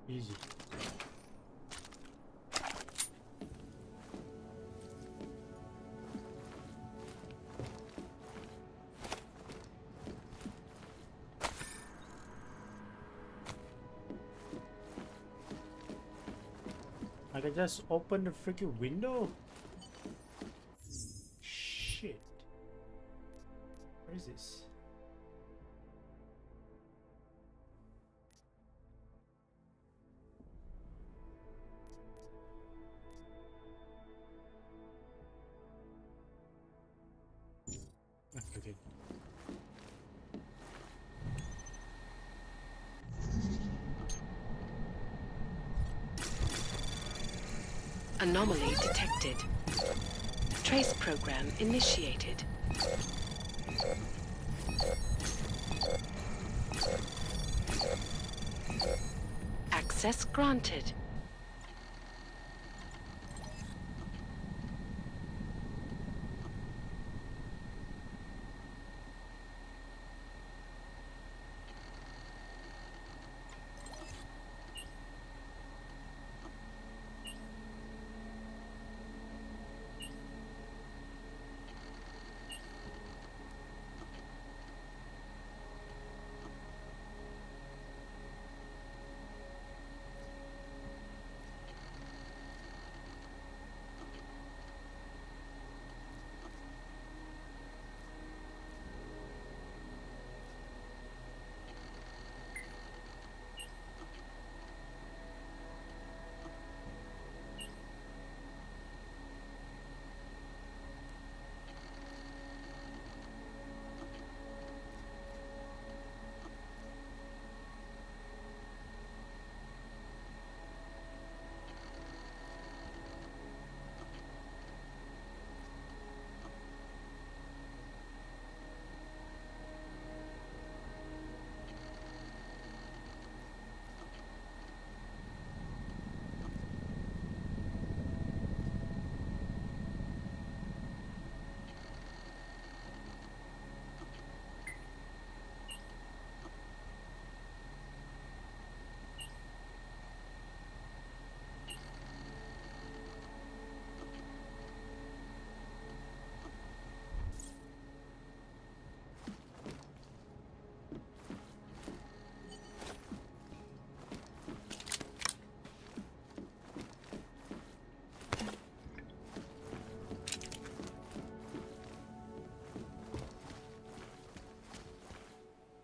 Easy. I can just open the freaking window. Shit. What is this? Okay. Anomaly detected. Trace program initiated. Access granted.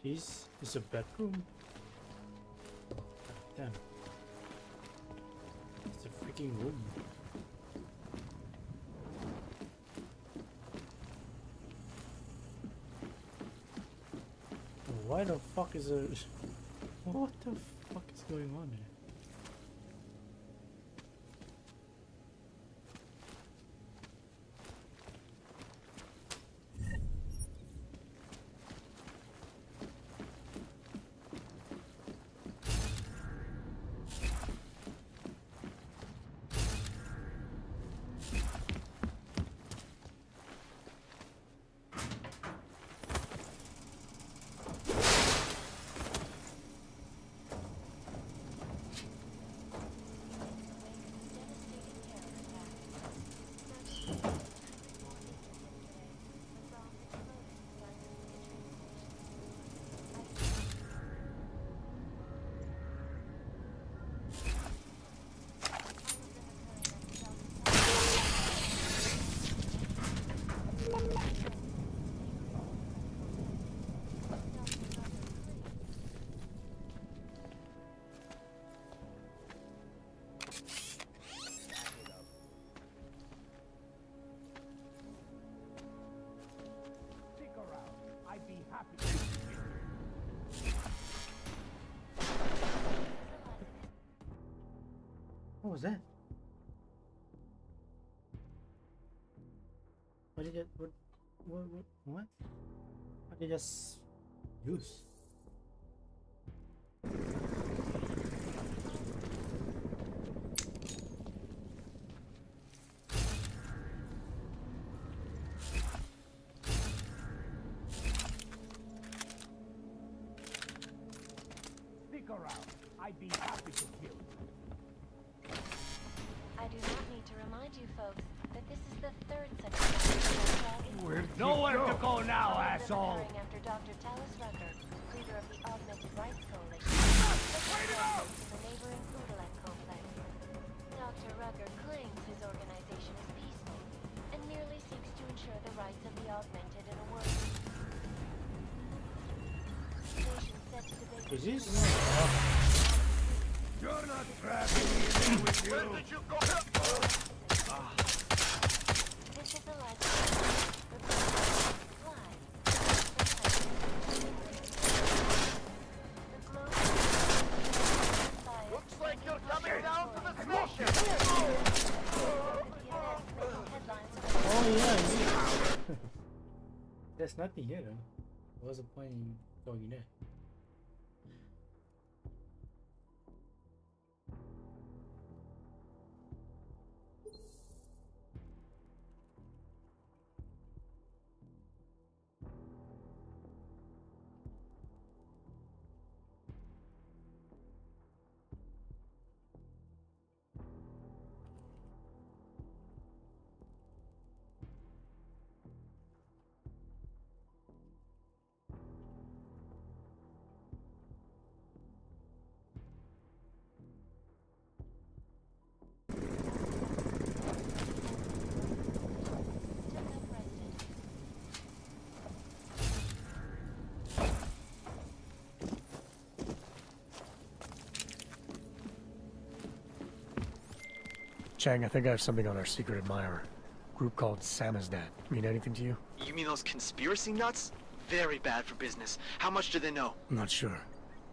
This is a bedroom. Damn. It's a freaking room. Why the fuck is there? What the fuck is going on here? What was that? What did it? What? What did I just use? Stick around. I'd be happy to kill you. I do not need to remind you folks that this is the third such attack. Nowhere to go now, asshole! After Dr. Talos Rucker, leader of the Augmented Rights Coalition, to the neighboring Udalek complex. Dr. Rucker claims his organization is peaceful and merely seeks to ensure the rights of the augmented in a world. Nation set to debate. Is this? You're not trapping me in with you! Where did you go? This is a life. Looks like you're coming down to the station! Oh yeah. There's nothing here though. What's the point in going there? Chang, I think I have something on our secret admirer. Group called Samizdat. Mean anything to you? You mean those conspiracy nuts? Very bad for business. How much do they know? I'm not sure.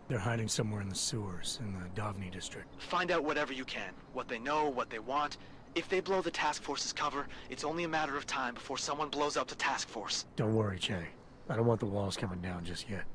They're hiding somewhere in the sewers in the Dovni district. Find out whatever you can. What they know, what they want. If they blow the task force's cover, it's only a matter of time before someone blows up the task force. Don't worry, Chang. I don't want the walls coming down just yet.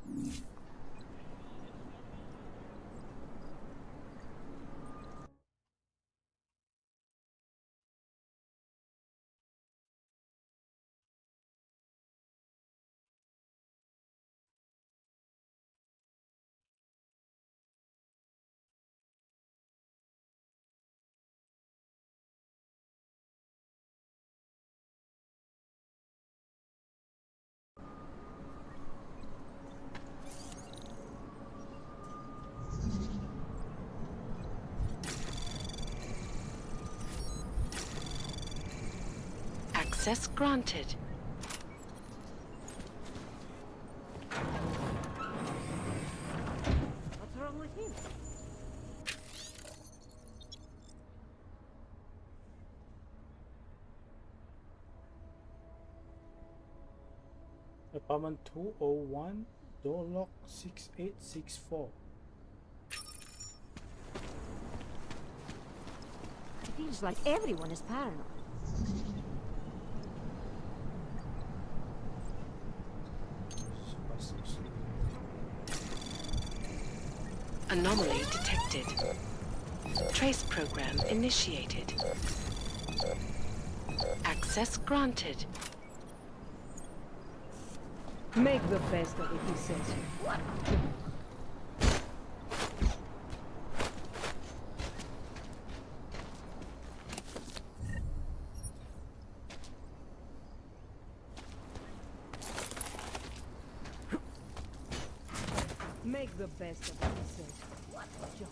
Access granted. Common 201, door lock 6864. It feels like everyone is paranoid. Anomaly detected. Trace program initiated. Access granted. Make the best of it, he says. Make the best of it, he says. What a job.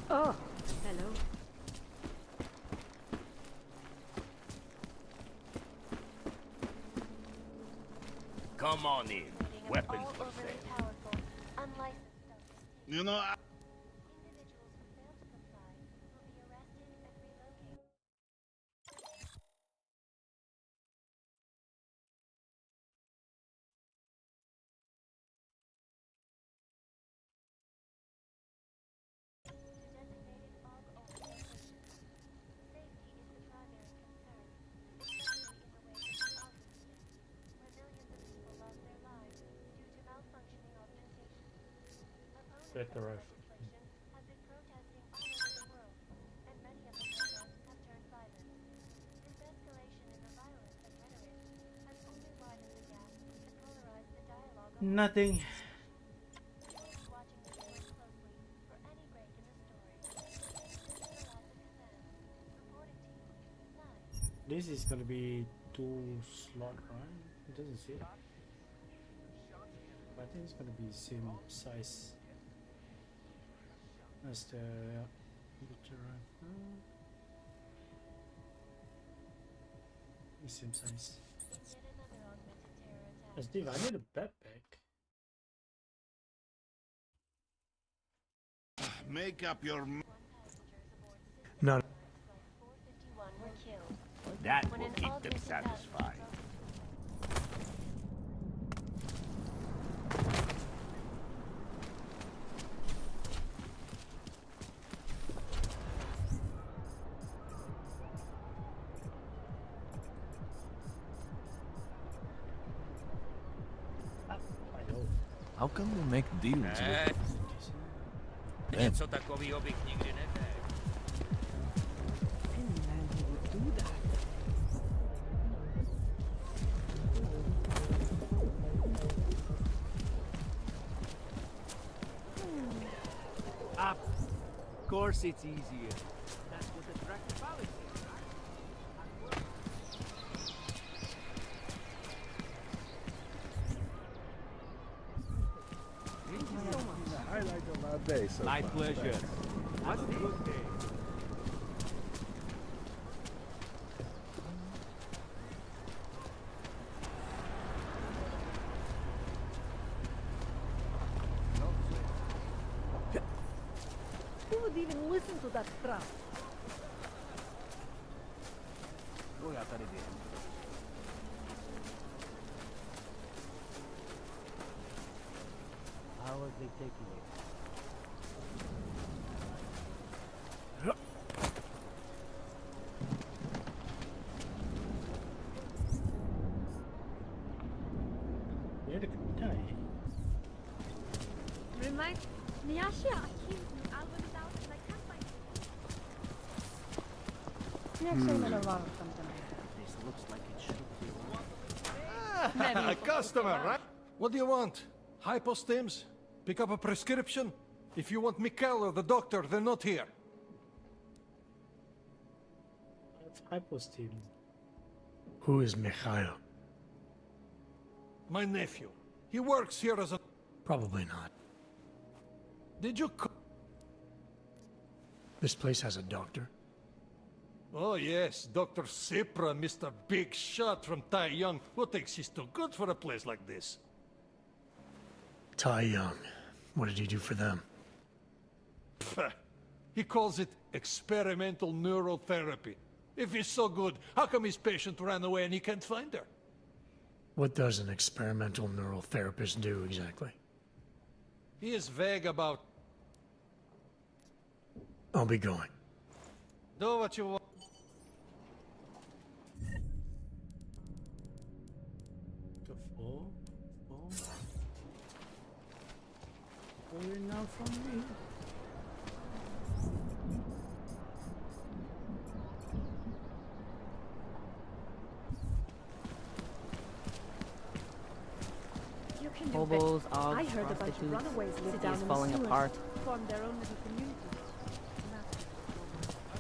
Oh, hello. Come on in. Weapons for sale. You know, Better rifle. Nothing. This is gonna be 2 slot, right? It doesn't say. But I think it's gonna be the same size as the the same size. Steve, I need a backpack. make up your No. That will keep them satisfied. How come we make deals with... Něco takového bych nikdy nevěděl. Any man who would do that. Of course it's easier. That's what the practicality is, Highlight of our day so My far. pleasure. Have a good day. Who would even listen to that crap? Voy a tady bien. How are they taking it? Where the die? Remind Nyasha, album is out and I can't find it. Next time I'll allow something. This looks like it should be. A customer, right? What do you want? Hypostims? Pick up a prescription? If you want Mikkel or the doctor, they're not here. Hyposteam. Who is Mikhail? My nephew. He works here as a... Probably not. Did you This place has a doctor? Oh yes, Dr. Sipra, Mr. Big Shot from Tai Young. Who thinks he's too good for a place like this? Tai Young. What did he do for them? Pfft. He calls it experimental neurotherapy. If he's so good, how come his patient ran away and he can't find her? What does an experimental neural therapist do exactly? He is vague about... I'll be going. Do what you want. Going now from me. You can do Hobos, better. ogs, I heard a bunch of prostitutes, runaways live cities down in the falling sewers, apart. formed their own little community.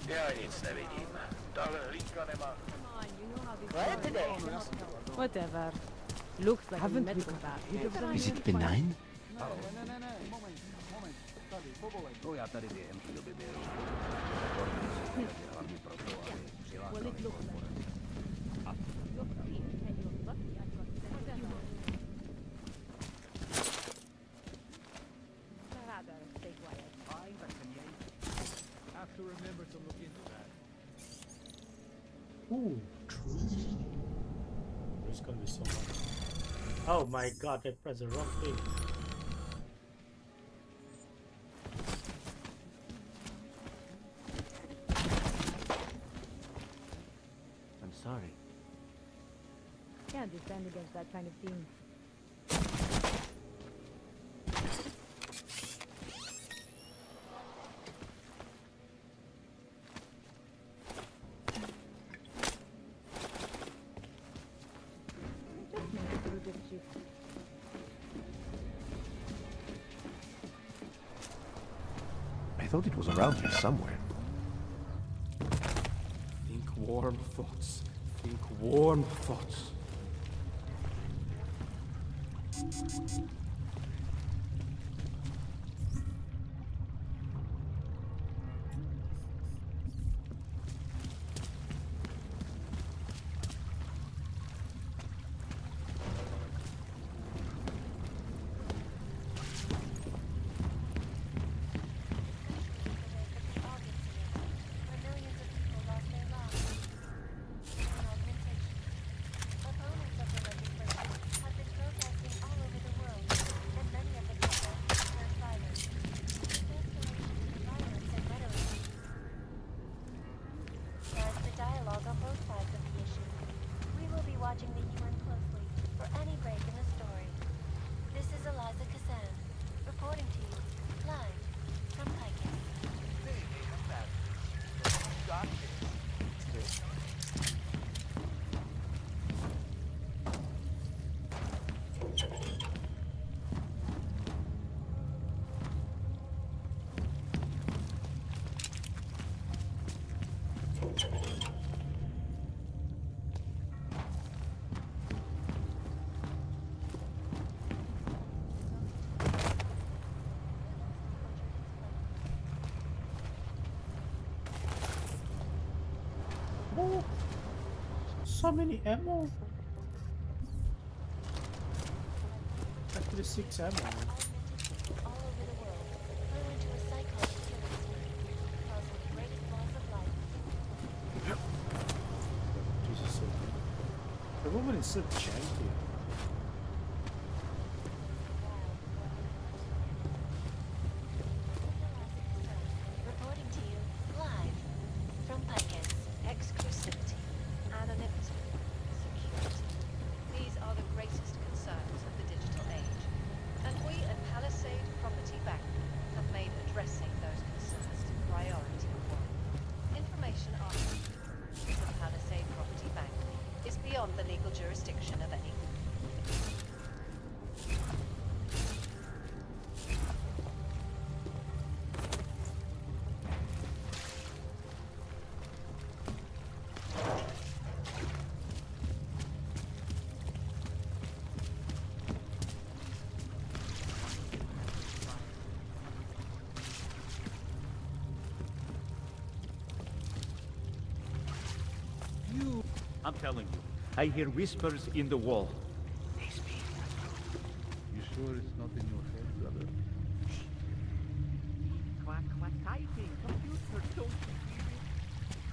Ja nic nevidím. Tohle hlídka nemá. Whatever. Looks like a medical bag. Is it benign? Well, it looks like. Have to remember to look into that. Ooh, tree. There's gonna be so much. Oh my god, I pressed the wrong thing. I'm sorry. Can't defend against that kind of thing. I thought it was around here somewhere. Think warm thoughts. Think warm thoughts. Watching the UN closely for any break in the story. This is Eliza Kazan, reporting to you, live, from Piken. Oh, so many ammo. Actually 6 ammo. All over the world, flew into a psychotic killing spree, causing the greatest loss of life. Jesus, so the woman is so janky. Reporting to you, live, from Piken. Exclusivity, anonymity, security. These are the greatest concerns of the digital age. And we at Palisade Property Bank have made addressing those concerns priority one. Information on the Palisade Property Bank is beyond the legal jurisdiction of any. I'm telling you, I hear whispers in the wall. They speak. You sure it's not in your head, brother? Quack, quack, typing. Computer, don't you hear it?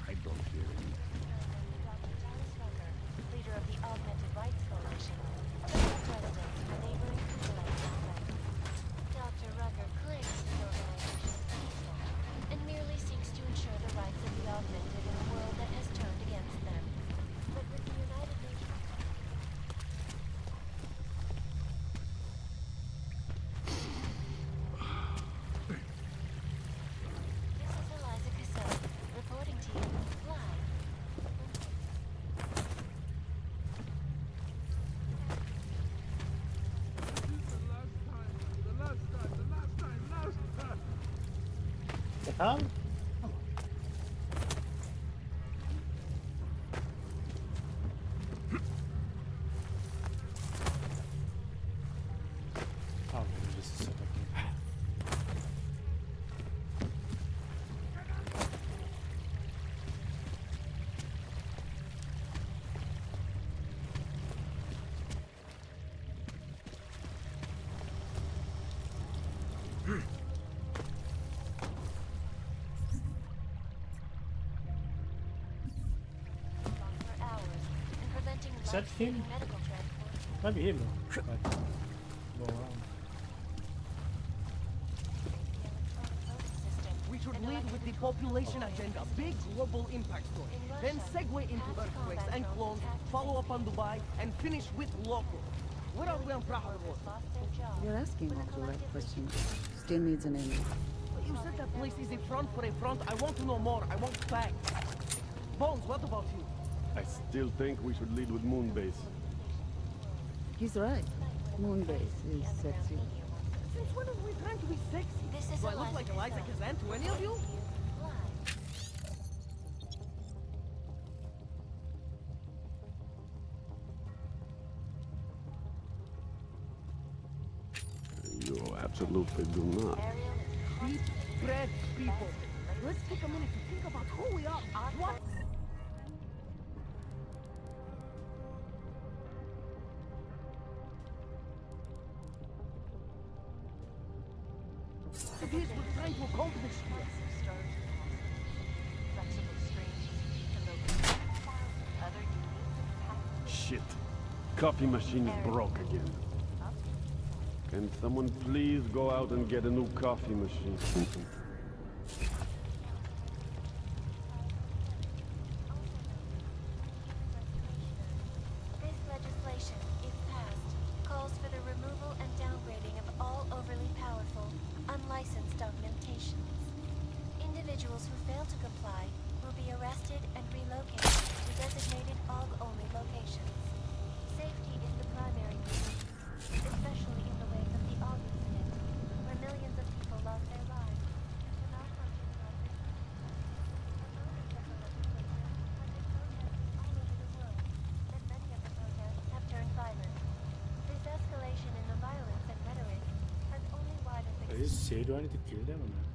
I don't hear it. Leader of the Augmented Rights Coalition, president of the neighboring Israelite complex. Dr. Rucker claims his organization is peaceful and merely seeks to ensure the rights of the augmented in a world that has turned against them. But with the United Nations... This is Eliza Cassell, reporting to you live. The hell? Oh, this is so fucking... For hours and preventing Is that him? life-saving medical transport. Might be him though. But go around. We should lead with the population agenda, big global impact story. Then segue into earthquakes and clones, follow up on Dubai, and finish with local. Where are we on Praha Road? You're asking all the right questions. Still needs an ending. You said that place is a front for a front. I want to know more. I want facts. Bones, what about you? I still think we should lead with Moonbase. He's right. Moonbase is sexy. Since when are we trying to be sexy? Do I look like Eliza Kazan to any of you? You absolutely do not. Deep bread people. Let's take a minute to think about who we are. What? It is we're trying to accomplish here. Shit. Coffee machine is broke again. Can someone please go out and get a new coffee machine? This legislation, if passed, calls for the removal and downgrading of all overly powerful, unlicensed augmentations. Individuals who fail to comply will be arrested and relocated to designated AUG-only locations. Safety is the primary concern, especially in the wake of the AUG incident, where millions of people lost their lives. Have turned violent. This escalation in the violence and rhetoric has only widened the... Are you say do I need to kill them or not?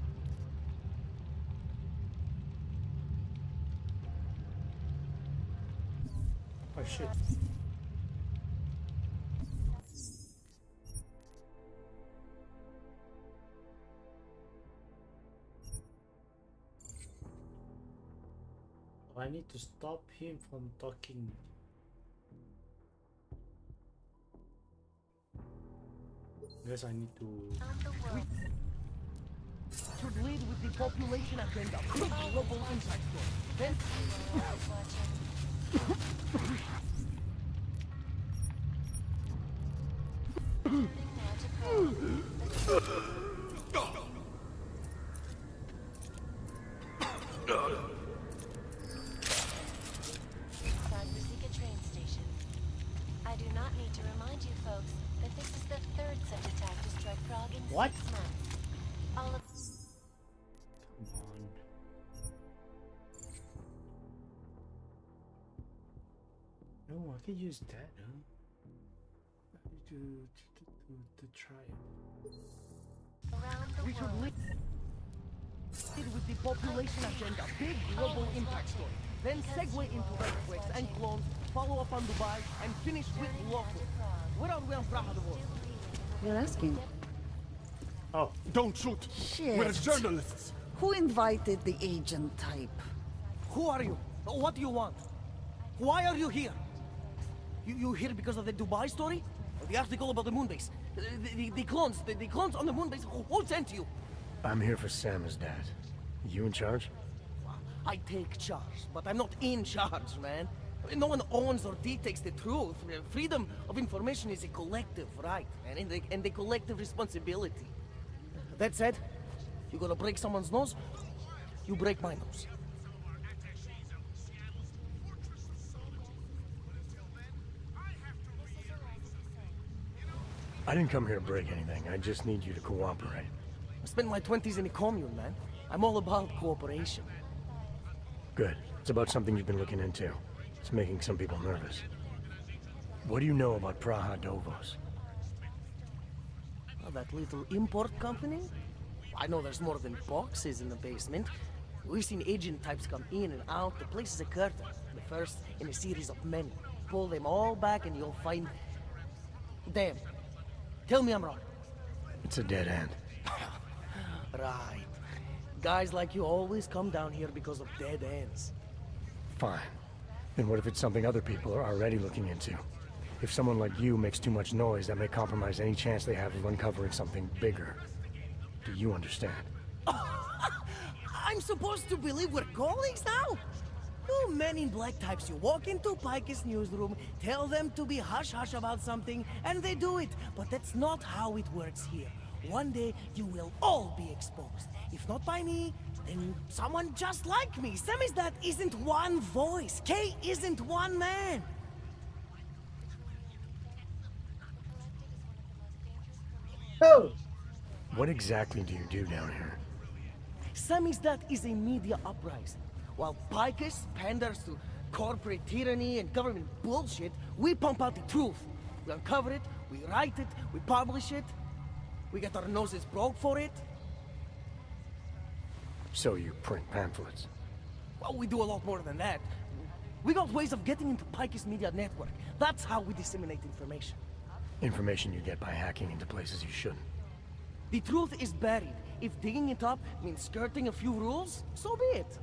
Oh shit. I need to stop him from talking. Guess I need to... Should lead with the population agenda, big global impact story. Then... Inside Ruzika train station. I do not need to remind you folks that this is the third such attack to strike Prague in 6 months. All of... Come on. No, I can use that, huh? I need to try it. Around the We should lead with the population agenda, big global impact story. Then segue into earthquakes and clones, follow up on Dubai, and finish with local. Where are we on Praha-Davos? You're asking. Oh, don't shoot! Shit. We're journalists! Who invited the agent type? Who are you? What do you want? Why are you here? You here because of the Dubai story? The article about the moon base? The clones on the moon base? Who sent you? I'm here for Samizdat. You in charge? I take charge, but I'm not in charge, man. No one owns or dictates the truth. Freedom of information is a collective right, and a collective responsibility. That said, you gonna break someone's nose? You break my nose. I didn't come here to break anything. I just need you to cooperate. I spent my 20s in a commune, man. I'm all about cooperation. Good. It's about something you've been looking into. It's making some people nervous. What do you know about Praha-Davos? Oh, that little import company? I know there's more than boxes in the basement. We've seen agent types come in and out. The place is a curtain. The first in a series of many. Pull them all back and you'll find... Damn. Tell me I'm wrong. It's a dead end. Right. Guys like you always come down here because of dead ends. Fine. Then what if it's something other people are already looking into? If someone like you makes too much noise, that may compromise any chance they have of uncovering something bigger. Do you understand? I'm supposed to believe we're colleagues now? You men in black types, you walk into Pike's newsroom, tell them to be hush-hush about something, and they do it. But that's not how it works here. One day, you will all be exposed. If not by me, then someone just like me. Samizdat isn't one voice. K isn't one man. Oh! What exactly do you do down here? Samizdat is a media uprising. While Picus panders to corporate tyranny and government bullshit, we pump out the truth. We uncover it, we write it, we publish it. We get our noses broke for it. So you print pamphlets? Well, we do a lot more than that. We got ways of getting into Picus media network. That's how we disseminate information. Information you get by hacking into places you shouldn't. The truth is buried. If digging it up means skirting a few rules, so be it.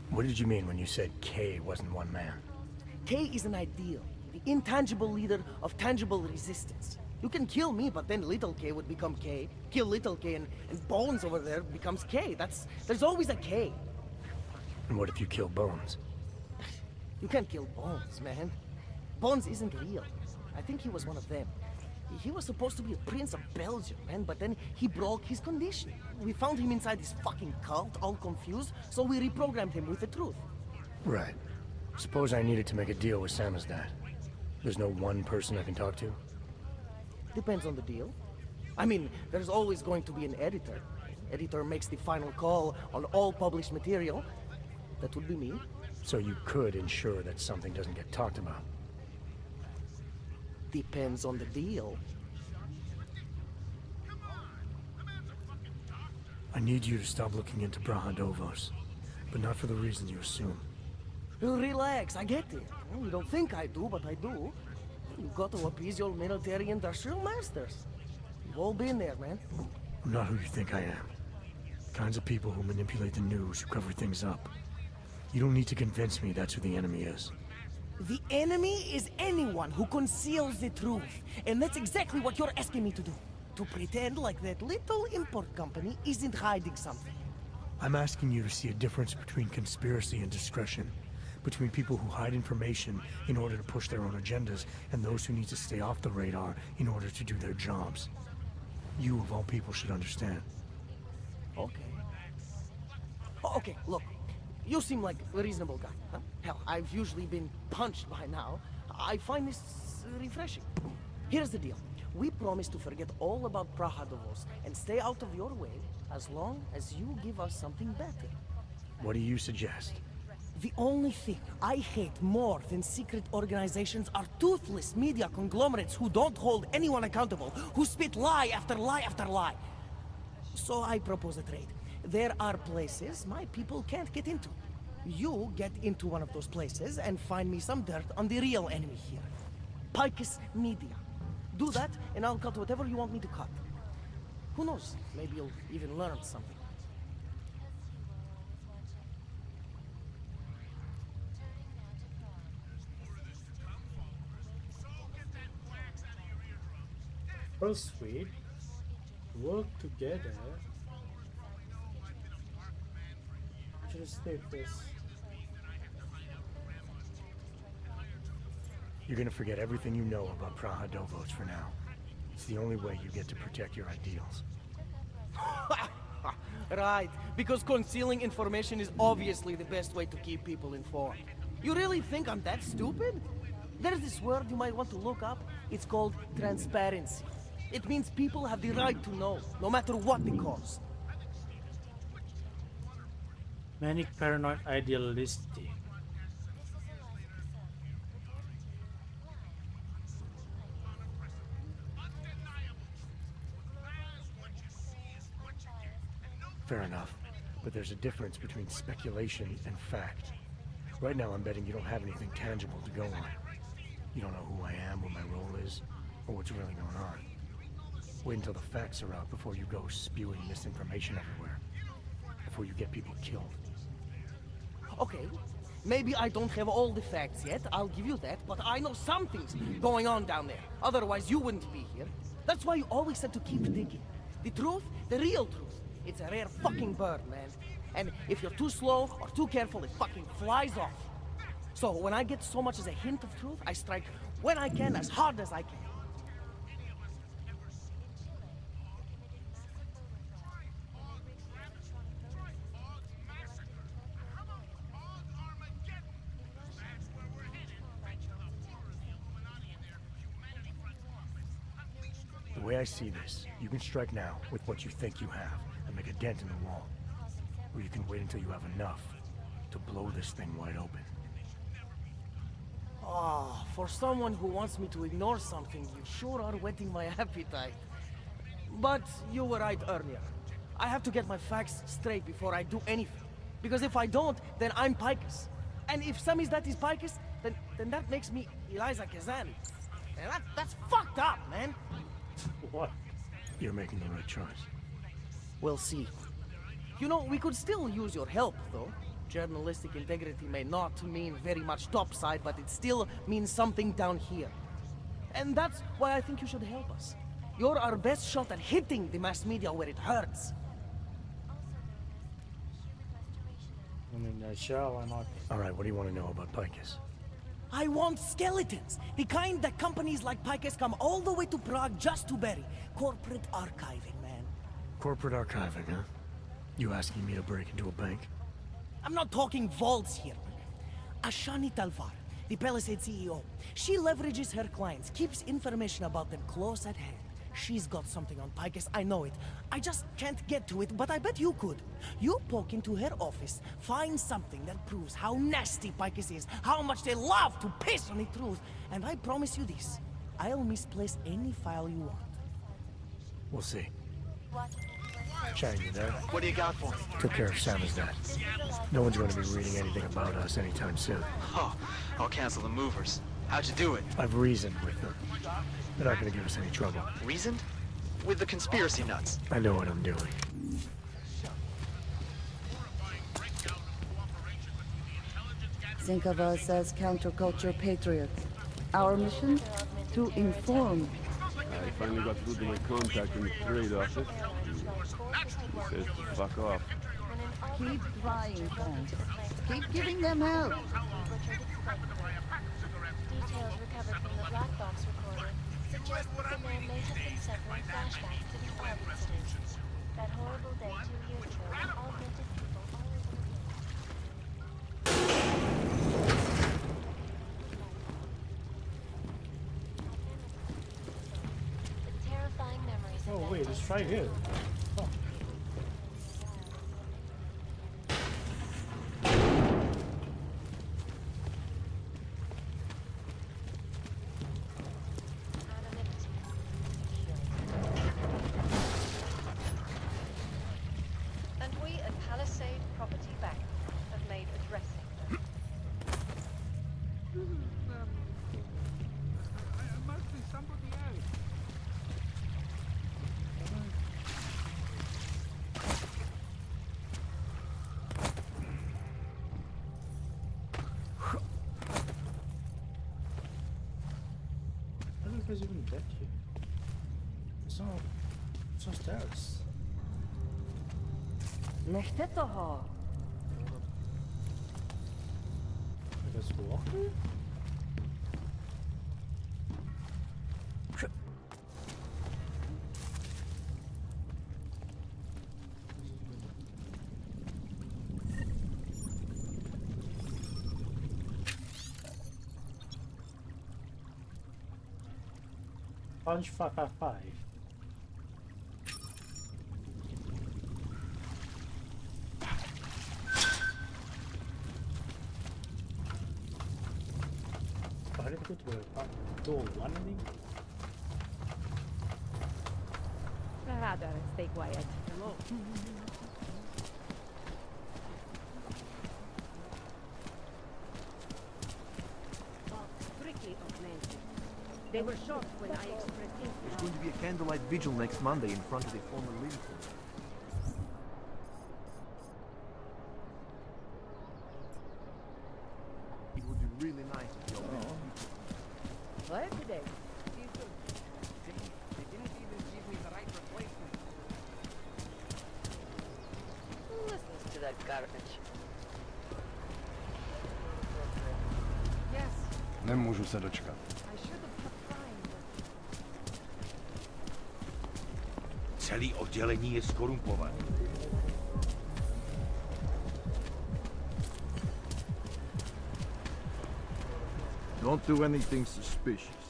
What did you mean when you said K wasn't one man? K is an ideal, the intangible leader of tangible resistance. You can kill me, but then little K would become K. Kill little K and Bones over there becomes K. There's always a K. And what if you kill Bones? You can't kill Bones, man. Bones isn't real. I think he was one of them. He was supposed to be a prince of Belgium, man, but then he broke his condition. We found him inside this fucking cult, all confused, so we reprogrammed him with the truth. Right. Suppose I needed to make a deal with Samizdat. There's no one person I can talk to? Depends on the deal. I mean, there's always going to be an editor. Editor makes the final call on all published material. That would be me. So you could ensure that something doesn't get talked about? Depends on the deal. I need you to stop looking into Praha-Davos, but not for the reasons you assume. Relax, I get it. You don't think I do, but I do. You've got to appease your military industrial masters. You've all been there, man. I'm not who you think I am. The kinds of people who manipulate the news, who cover things up. You don't need to convince me that's who the enemy is. The enemy is anyone who conceals the truth. And that's exactly what you're asking me to do. To pretend like that little import company isn't hiding something. I'm asking you to see a difference between conspiracy and discretion. Between people who hide information in order to push their own agendas and those who need to stay off the radar in order to do their jobs. You, of all people, should understand. Okay. Okay, look. You seem like a reasonable guy, huh? Hell, I've usually been punched by now. I find this refreshing. Here's the deal. We promise to forget all about Praha-Davos and stay out of your way as long as you give us something better. What do you suggest? The only thing I hate more than secret organizations are toothless media conglomerates who don't hold anyone accountable, who spit lie after lie after lie. So I propose a trade. There are places my people can't get into. you get into one of those places and find me some dirt on the real enemy here. Picus Media. Do that, and I'll cut whatever you want me to cut. Who knows? Maybe you'll even learn something. Oh, sweet. Work together. Just take this. You're gonna forget everything you know about Prahadovos for now. It's the only way you get to protect your ideals. Right, because concealing information is obviously the best way to keep people informed. You really think I'm that stupid? There's this word you might want to look up. It's called transparency. It means people have the right to know, no matter what the cost. Manic, paranoid, idealistic. Fair enough, but there's a difference between speculation and fact. Right now I'm betting you don't have anything tangible to go on. You don't know who I am, what my role is, or what's really going on. Wait until the facts are out before you go spewing misinformation everywhere. Before you get people killed. Okay, maybe I don't have all the facts yet, I'll give you that, but I know something's going on down there. Otherwise you wouldn't be here. That's why you always said to keep digging. The truth, the real truth. It's a rare fucking bird, man. And if you're too slow or too careful, it fucking flies off. So when I get so much as a hint of truth, I strike when I can, as hard as I can. The way I see this, you can strike now with what you think you have and make a dent in the wall. Or you can wait until you have enough to blow this thing wide open. Ah, for someone who wants me to ignore something, you sure are whetting my appetite. But you were right earlier. I have to get my facts straight before I do anything. Because if I don't, then I'm Picus. And if Sammy's dad is Picus, then that makes me Eliza Kazan. And that's fucked up, man. What? You're making the right choice. We'll see. You know, we could still use your help, though. Journalistic integrity may not mean very much topside, but it still means something down here. And that's why I think you should help us. You're our best shot at hitting the mass media where it hurts. I mean, sure, why not? Alright, what do you want to know about Picus? I want skeletons. The kind that companies like Picus come all the way to Prague just to bury. Corporate archiving, man. Corporate archiving, huh? You asking me to break into a bank? I'm not talking vaults here. Ashani Talvar, the Palisade CEO, she leverages her clients, keeps information about them close at hand. She's got something on Picus, I know it. I just can't get to it, but I bet you could. You poke into her office, find something that proves how nasty Picus is, how much they love to piss on the truth, and I promise you this, I'll misplace any file you want. We'll see. Chang, you there? What do you got for me? Took care of Sam's dad. No one's going to be reading anything about us anytime soon. Oh, I'll cancel the movers. How'd you do it? I've reasoned with them. They're not going to give us any trouble. Reasoned? With the conspiracy nuts. I know what I'm doing. Think of us as counterculture patriots. Our mission? To inform. I finally got through to my contact in the trade office. He says to fuck off. Keep trying, friends. Keep giving them help. Details recovered from the black box recorder suggest that the man may have been suffering flashbacks to the Arab incident. That horrible day 2 years ago when all augmented people all over the terrifying memories of Oh that wait, it's right here. Oh. And we at Palisade Property Bank have made addressing is even dead here? It's not stairs. Nehtetaha. Let's walk here? Punch 555. How did it go to the door one, I think? Rather, stay quiet. Hello. Strictly augmented. They were shocked when I expressed There's interest. going to be a candlelight vigil next Monday in front of the former Lincoln. It would be really nice if you all What today? They didn't even give me the right replacement. Who listens to that garbage? Yes, Nemůžu se dočkat. I should have kept trying, but Celý oddělení je skorumpované. Don't do anything suspicious.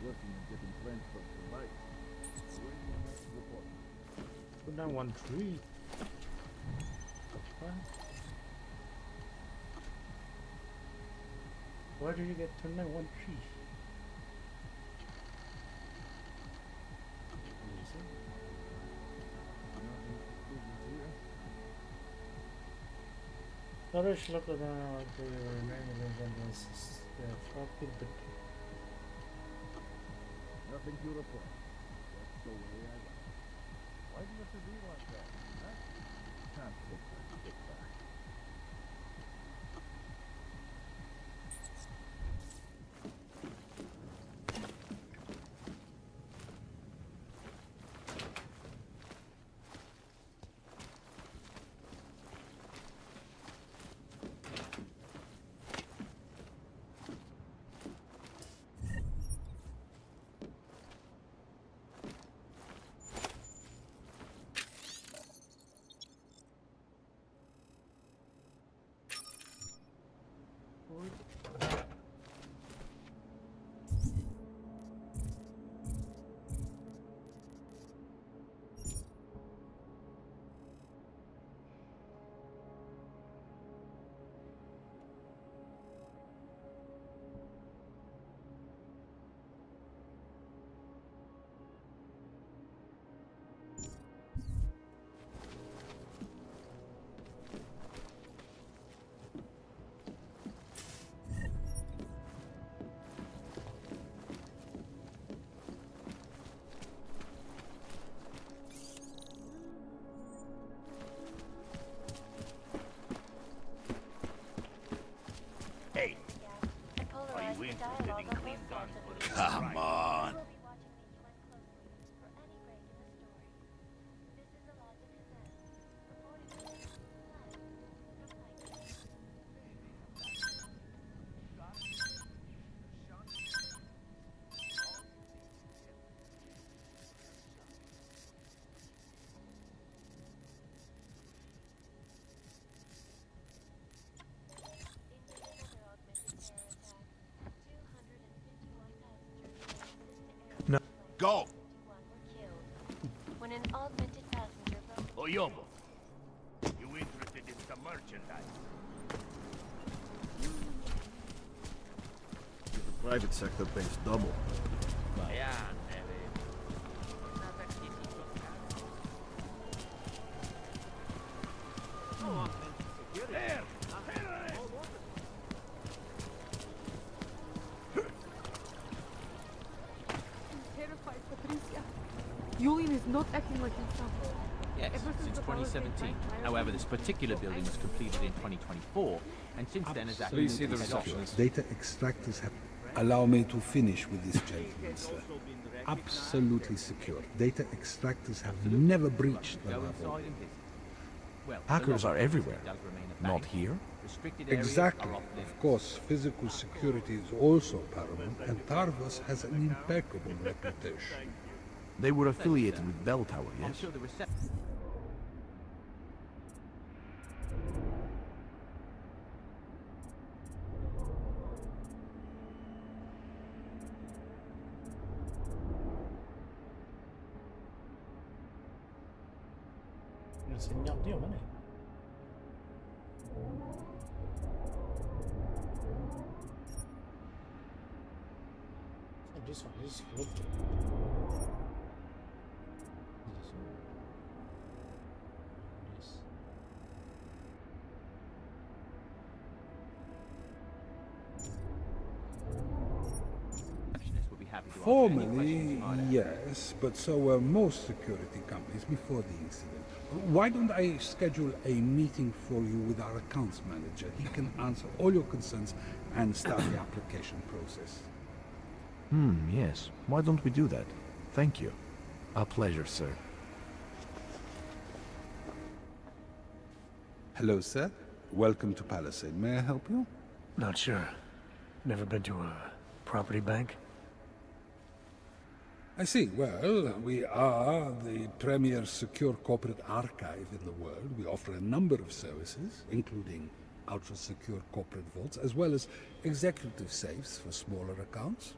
Working on getting friends from the light. When you next report? Put down one tree. What? Why did you get turned down one tree? Others look at like the remaining and this the floppy bit. Nothing to report. That's the way I like it. Why do you have to be like that? Huh? Can't take that shit back. Hey, are you interested in clean gun footage? Come on. Go! When an augmented passenger boat Oyobo, you interested in some merchandise? The private sector pays double. Yeah, maybe. Julian is not acting like himself. Yes, Ever since the Bauer 2017. came, However, this particular building was completed in 2024, and since then has acted Please see the as head office. receptionist. Data extractors have... Allow me to finish with this gentleman, sir. Absolutely secure. Data extractors have never breached the Go level. inside and visit. Well, Hackers the are lobby everywhere. does remain a Not bank. here. Restricted areas Exactly. are off Of limits. course, physical security is also paramount, and Tarvos has an impeccable reputation. They were affiliated with Bell Tower, I'm yes? sure the reception. Senyap dia mana? Oh, this one is good. This one. Yes. Receptionist would be happy to answer any Formally, questions you might have. yes, but so were most security companies before the incident. Why don't I schedule a meeting for you with our accounts manager? He can answer all your concerns and start the application process. Yes. Why don't we do that? Thank you. A pleasure, sir. Hello, sir. Welcome to Palisade. May I help you? Not sure. Never been to a property bank? I see. Well, we are the premier secure corporate archive in the world. We offer a number of services, including ultra-secure corporate vaults, as well as executive safes for smaller accounts.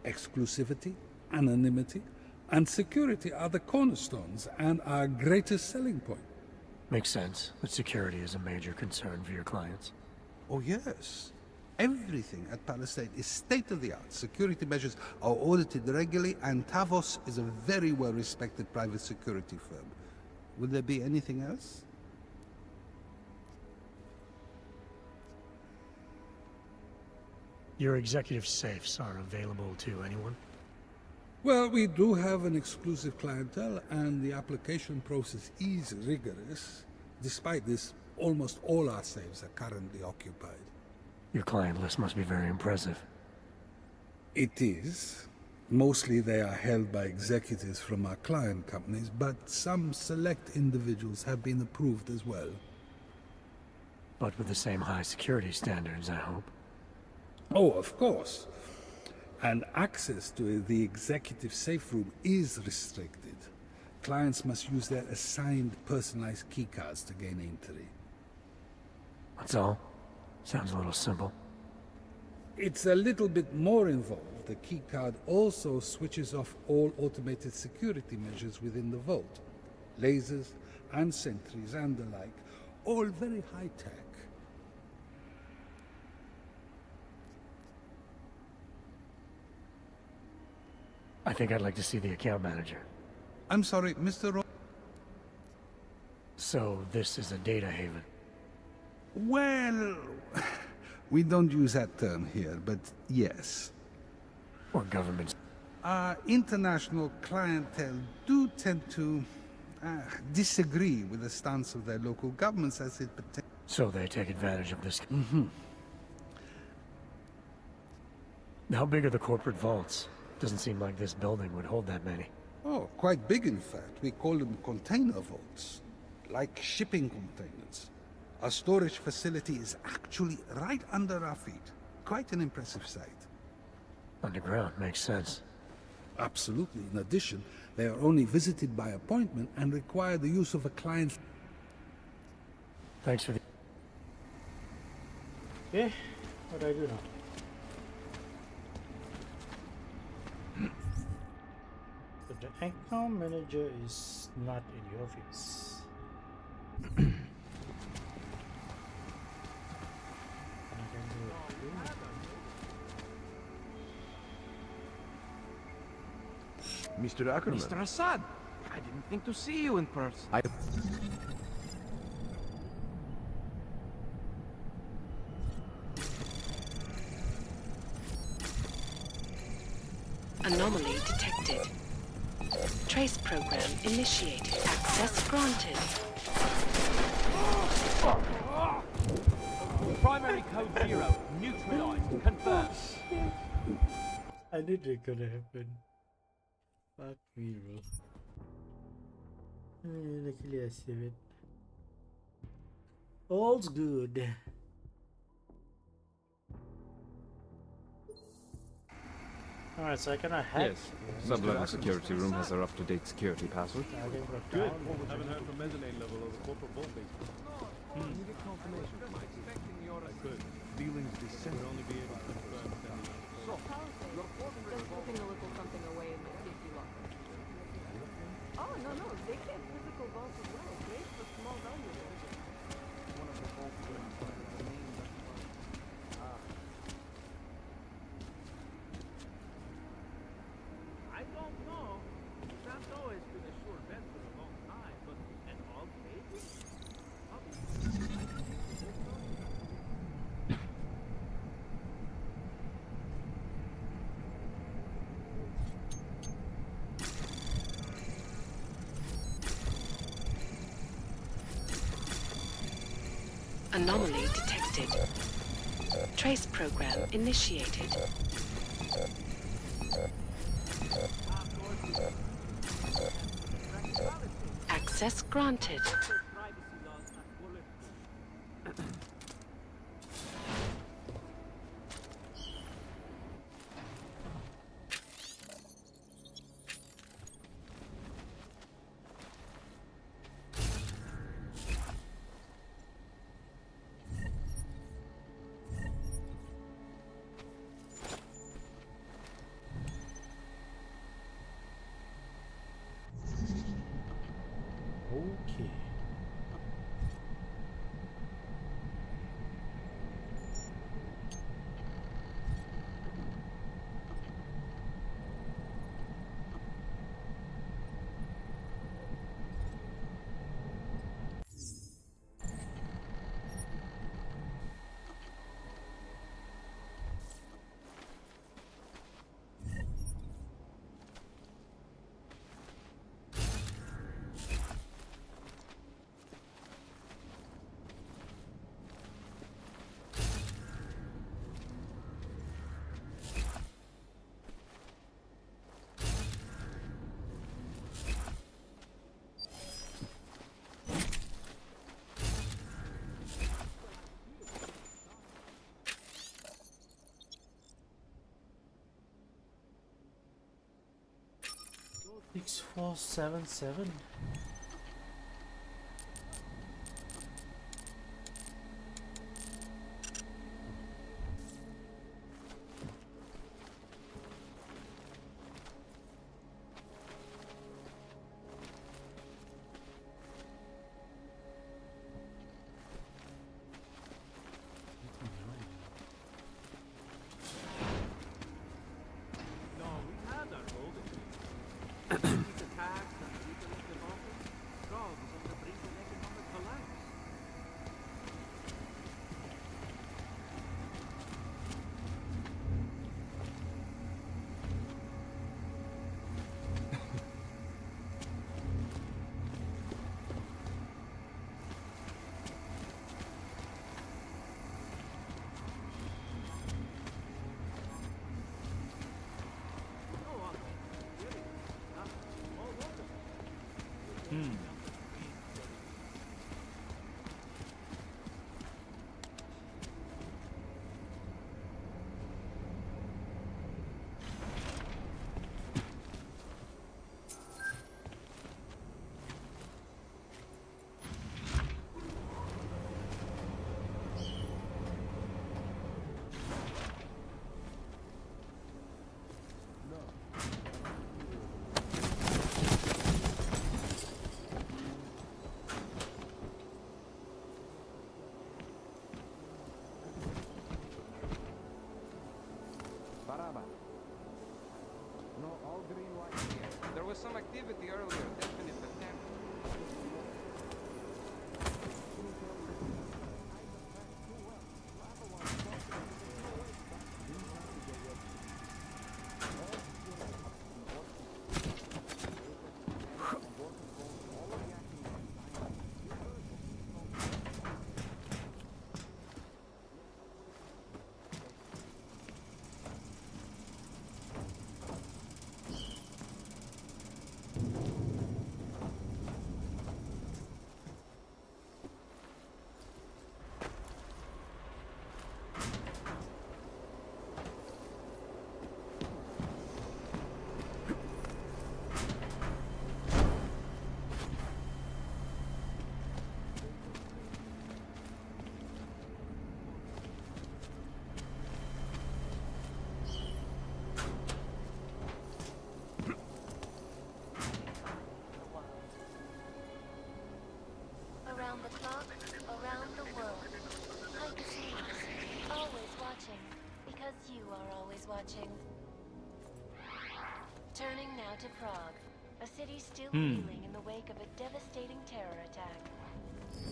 Exclusivity, anonymity, and security are the cornerstones and our greatest selling point. Makes sense that security is a major concern for your clients. Oh, yes. Everything at Palisade is state-of-the-art. Security measures are audited regularly, and Tavos is a very well-respected private security firm. Will there be anything else? Your executive safes are available to anyone? Well, we do have an exclusive clientele, and the application process is rigorous. Despite this, almost all our safes are currently occupied. Your client list must be very impressive. It is. Mostly they are held by executives from our client companies, but some select individuals have been approved as well. But with the same high security standards, I hope. Oh, of course. And access to the executive safe room is restricted. Clients must use their assigned personalized keycards to gain entry. That's all? Sounds a little simple. It's a little bit more involved. The keycard also switches off all automated security measures within the vault. Lasers and sentries and the like. All very high-tech. I think I'd like to see the account manager. I'm sorry, Mr. So this is a data haven? Well, we don't use that term here, but yes. Or governments? Our international clientele do tend to disagree with the stance of their local governments as it pertains. So they take advantage of this? Mm-hmm. How big are the corporate vaults? Doesn't seem like this building would hold that many. Oh, quite big in fact. We call them container vaults, like shipping containers. Our storage facility is actually right under our feet. Quite an impressive sight. Underground, makes sense. Absolutely. In addition, they are only visited by appointment and require the use of a client's... Thanks for the... Okay, what do I do now? But the account manager is not in the office. Mr. Ackerman. Mr. Assad, I didn't think to see you in person. Anomaly detected. Trace program initiated. Access granted. Primary code 0, neutralized, confirmed. I knew it gonna happen. Fuck me, bro. Luckily I saved it. All's good. Alright, so I cannot hack. Yes. Sublevel security room has our up-to-date security password. Good. Haven't heard from mezzanine level over Corporal Volpe. Can you get confirmation from IT? I could. Feelings descend. Would only be able to confirm that. So, just putting a little something away in my safety locker. Oh, no, they kept physical vaults as well. Great for small valuables. One of the vaults where the name I don't know. That's always been a sure bet for a long time, but in all cases? Anomaly detected. Trace program initiated. Access granted. Okay. Six, 4, 7, 7. No, we had our golden days. These attacks and recollective offers, Prague is on the brink of economic collapse. No, all green lights here. There was some activity earlier, definite attempt. you are always watching. Turning now to Prague, a city still reeling in the wake of a devastating terror attack.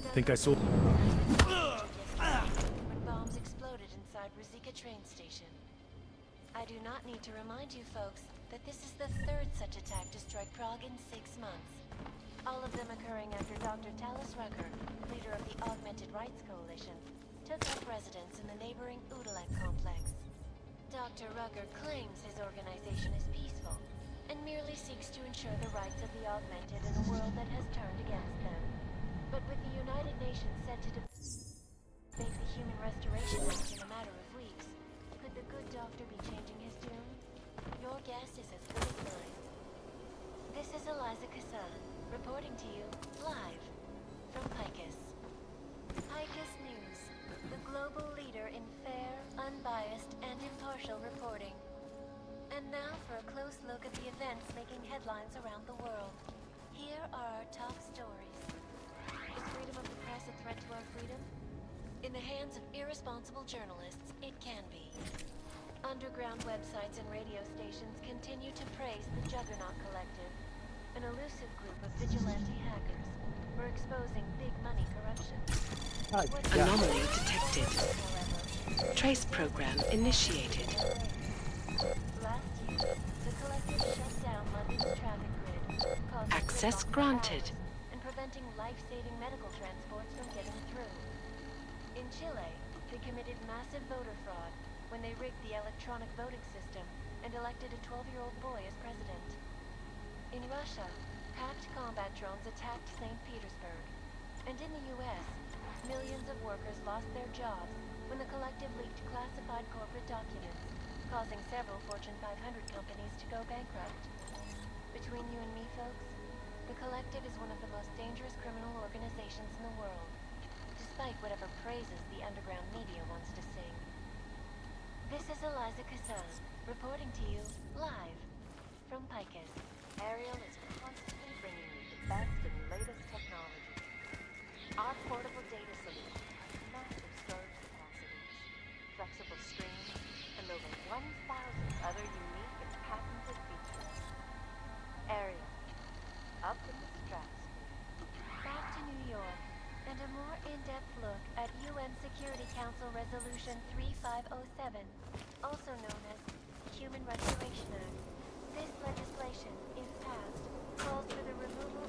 I think I saw. When bombs exploded inside Rizika train station. I do not need to remind you folks that this is the third such attack to strike Prague in 6 months. All of them occurring after Dr. Talis Rucker, leader of the Augmented Rights Coalition, took up residence in the neighboring Udalek complex. Dr. Rucker claims his organization is peaceful and merely seeks to ensure the rights of the augmented in a world that has turned against them. But with the United Nations set to debate the Human Restoration Act in a matter of weeks, could the good doctor be changing his doom? Your guess is as good as mine. This is Eliza Kassan, reporting to you, live, from Picus. Picus News, the global leader in fair, unbiased, and impartial reporting. And now for a close look at the events making headlines around the world. Here are our top stories. Is freedom of the press a threat to our freedom? In the hands of irresponsible journalists, it can be. Underground websites and radio stations continue to praise the Juggernaut Collective, an elusive group of vigilante hackers for exposing big money corruption. Anomaly detected. Trace program initiated. Last year, the Collective shut down London's traffic grid, causing Access gridlock for granted. hours and preventing life-saving medical transports from getting through. In Chile, they committed massive voter fraud when they rigged the electronic voting system and elected a 12-year-old boy as president. In Russia, hacked combat drones attacked St. Petersburg. And in the US, millions of workers lost their jobs when the Collective leaked classified corporate documents, causing several Fortune 500 companies to go bankrupt. Between you and me, folks, the Collective is one of the most dangerous criminal organizations in the world, despite whatever praises the underground media wants to sing. This is Eliza Kassan, reporting to you, live, from Picus. Ariel is constantly bringing you the best and latest technology. Our portable data solution has massive storage capacities, flexible screens, and over 1,000 other unique and patented features. Ariel, up in the stratosphere. Back to New York, and a more in-depth look at UN Security Council Resolution 3507, also known as Human Restoration Act. This legislation, if passed, calls for the removal...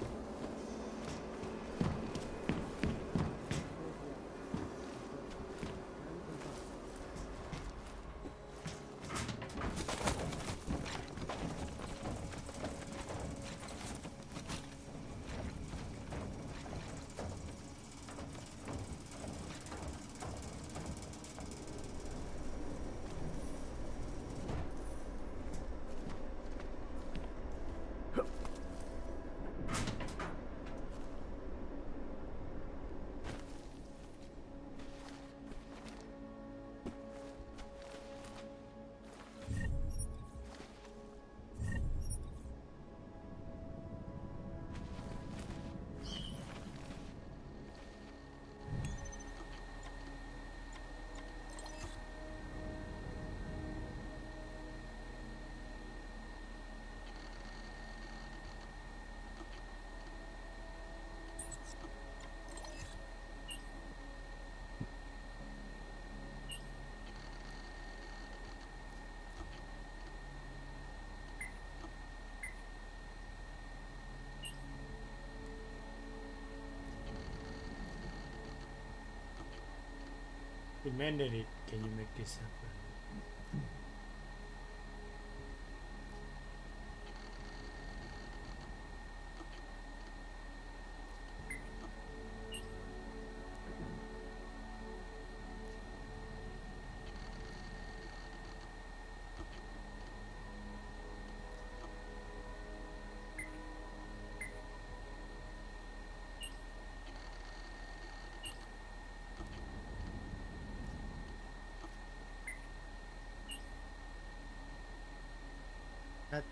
Demanded it. Can you make this happen?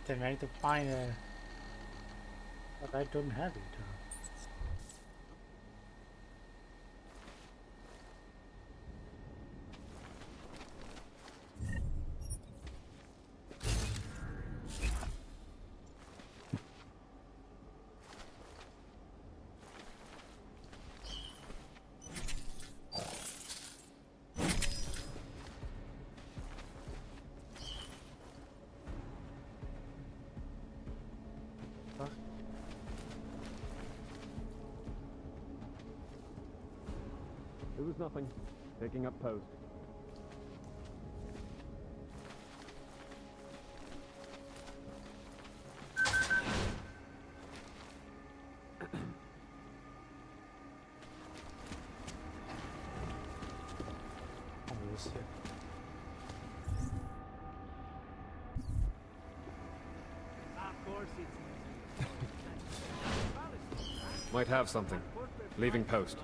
I need to find a... But I don't have it. It was nothing. Taking up post. Might have something. Leaving post.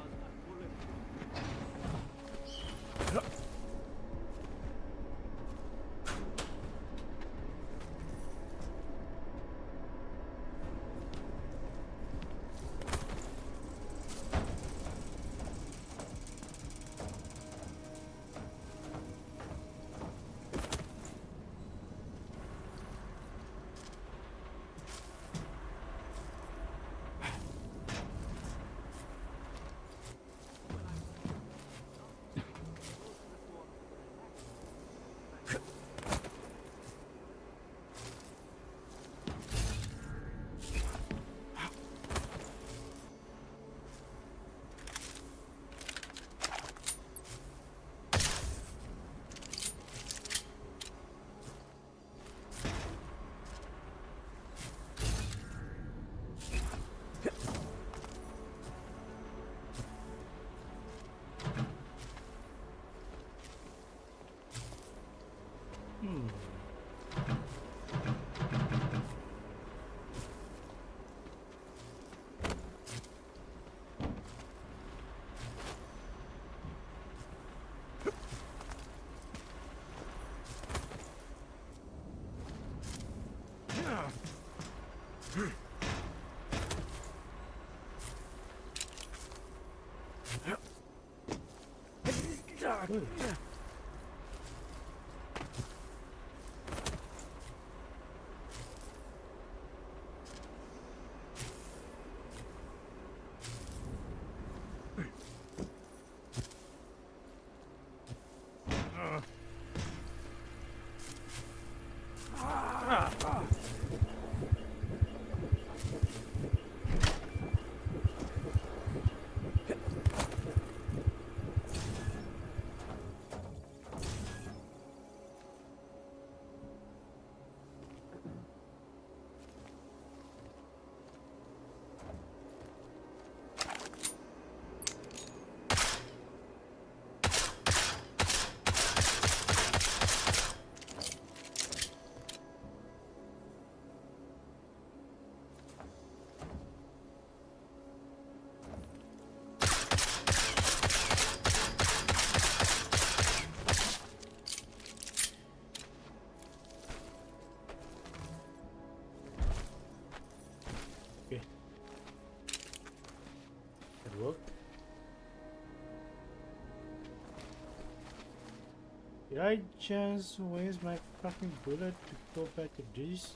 Did I just waste my fucking bullet to go back to this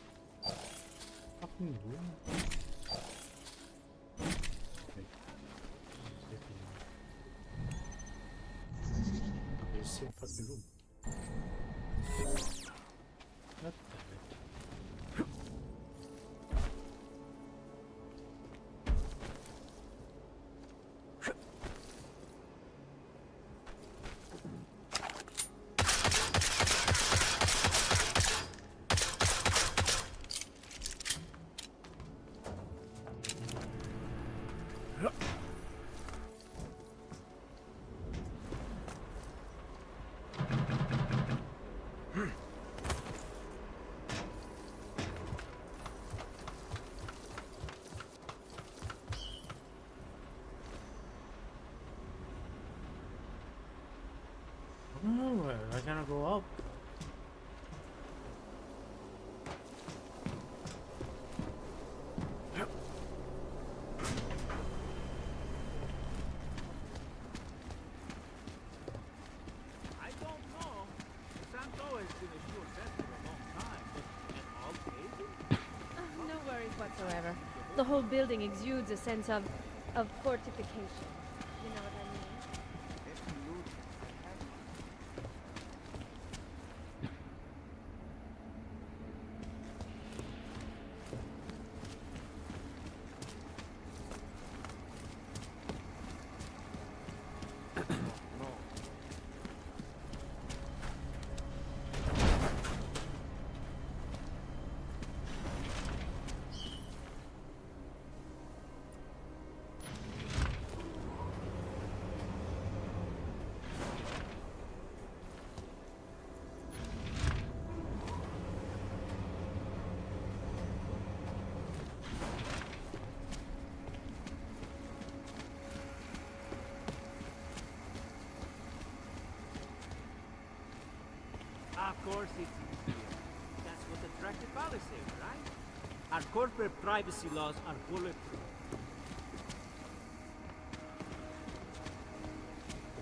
fucking room? Okay, same fucking room. God damn it. Oh, well, I cannot go up. I don't know. Santo has been a sure bet for a long time. And all pagan? No worries whatsoever. The whole building exudes a sense of fortification. You know what I mean? course it's easier. That's what attracted Palisade, right? Our corporate privacy laws are bulletproof.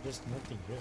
There's nothing here.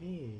Okay.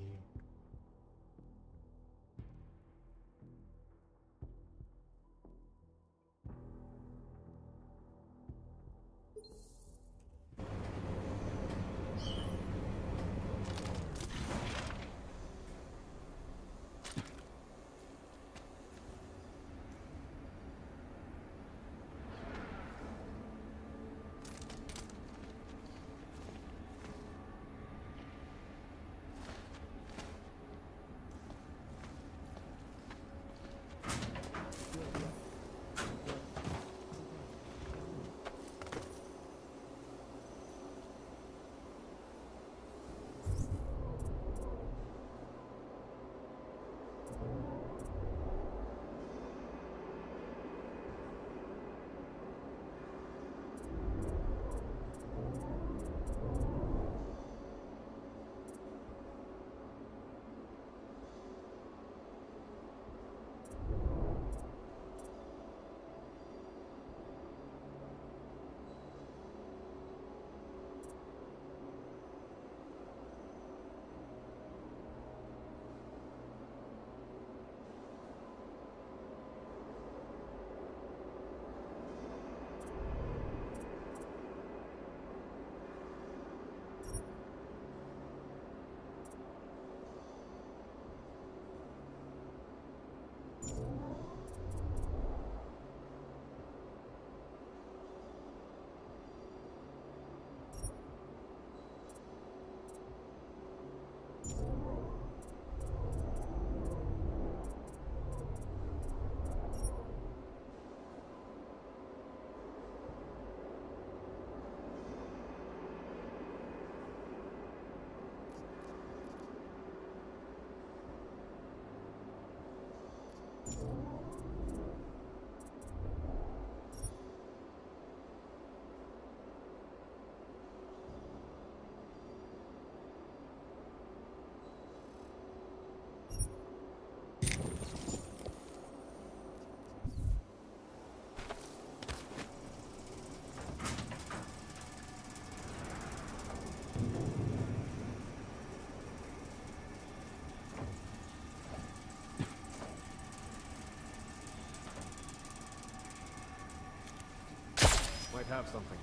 Might have something.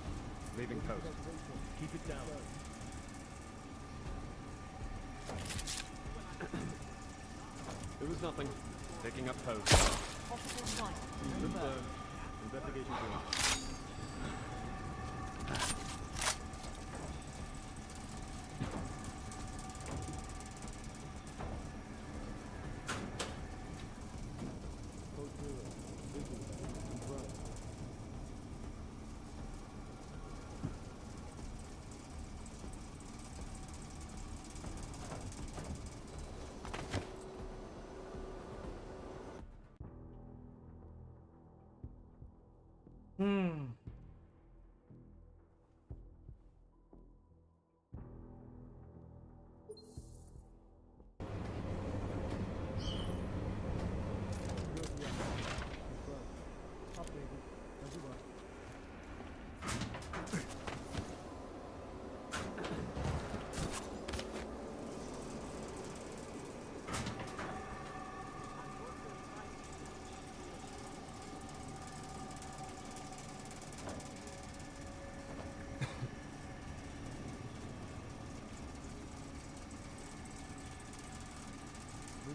Leaving post. Keep it down. It was nothing. Taking up post. Confirmed. Investigation finished. Hmm.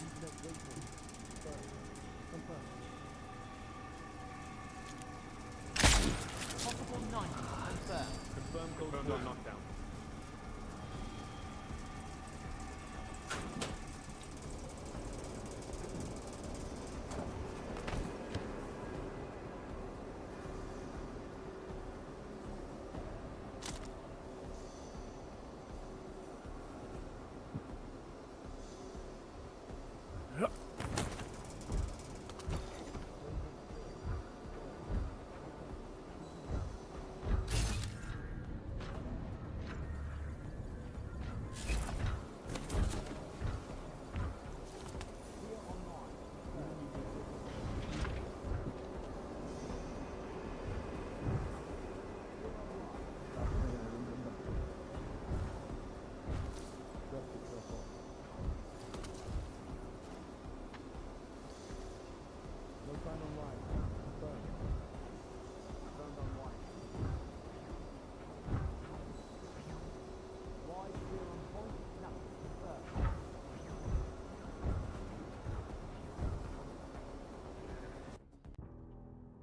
Internet gateway. Confirm. Possible 90. Confirmed. Confirm code 1 knockdown.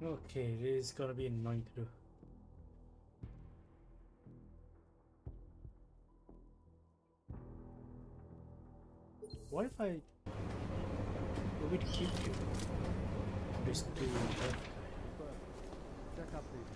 Okay, this is gonna be annoying to do. What if I want me to keep you? Just do that. Check up please.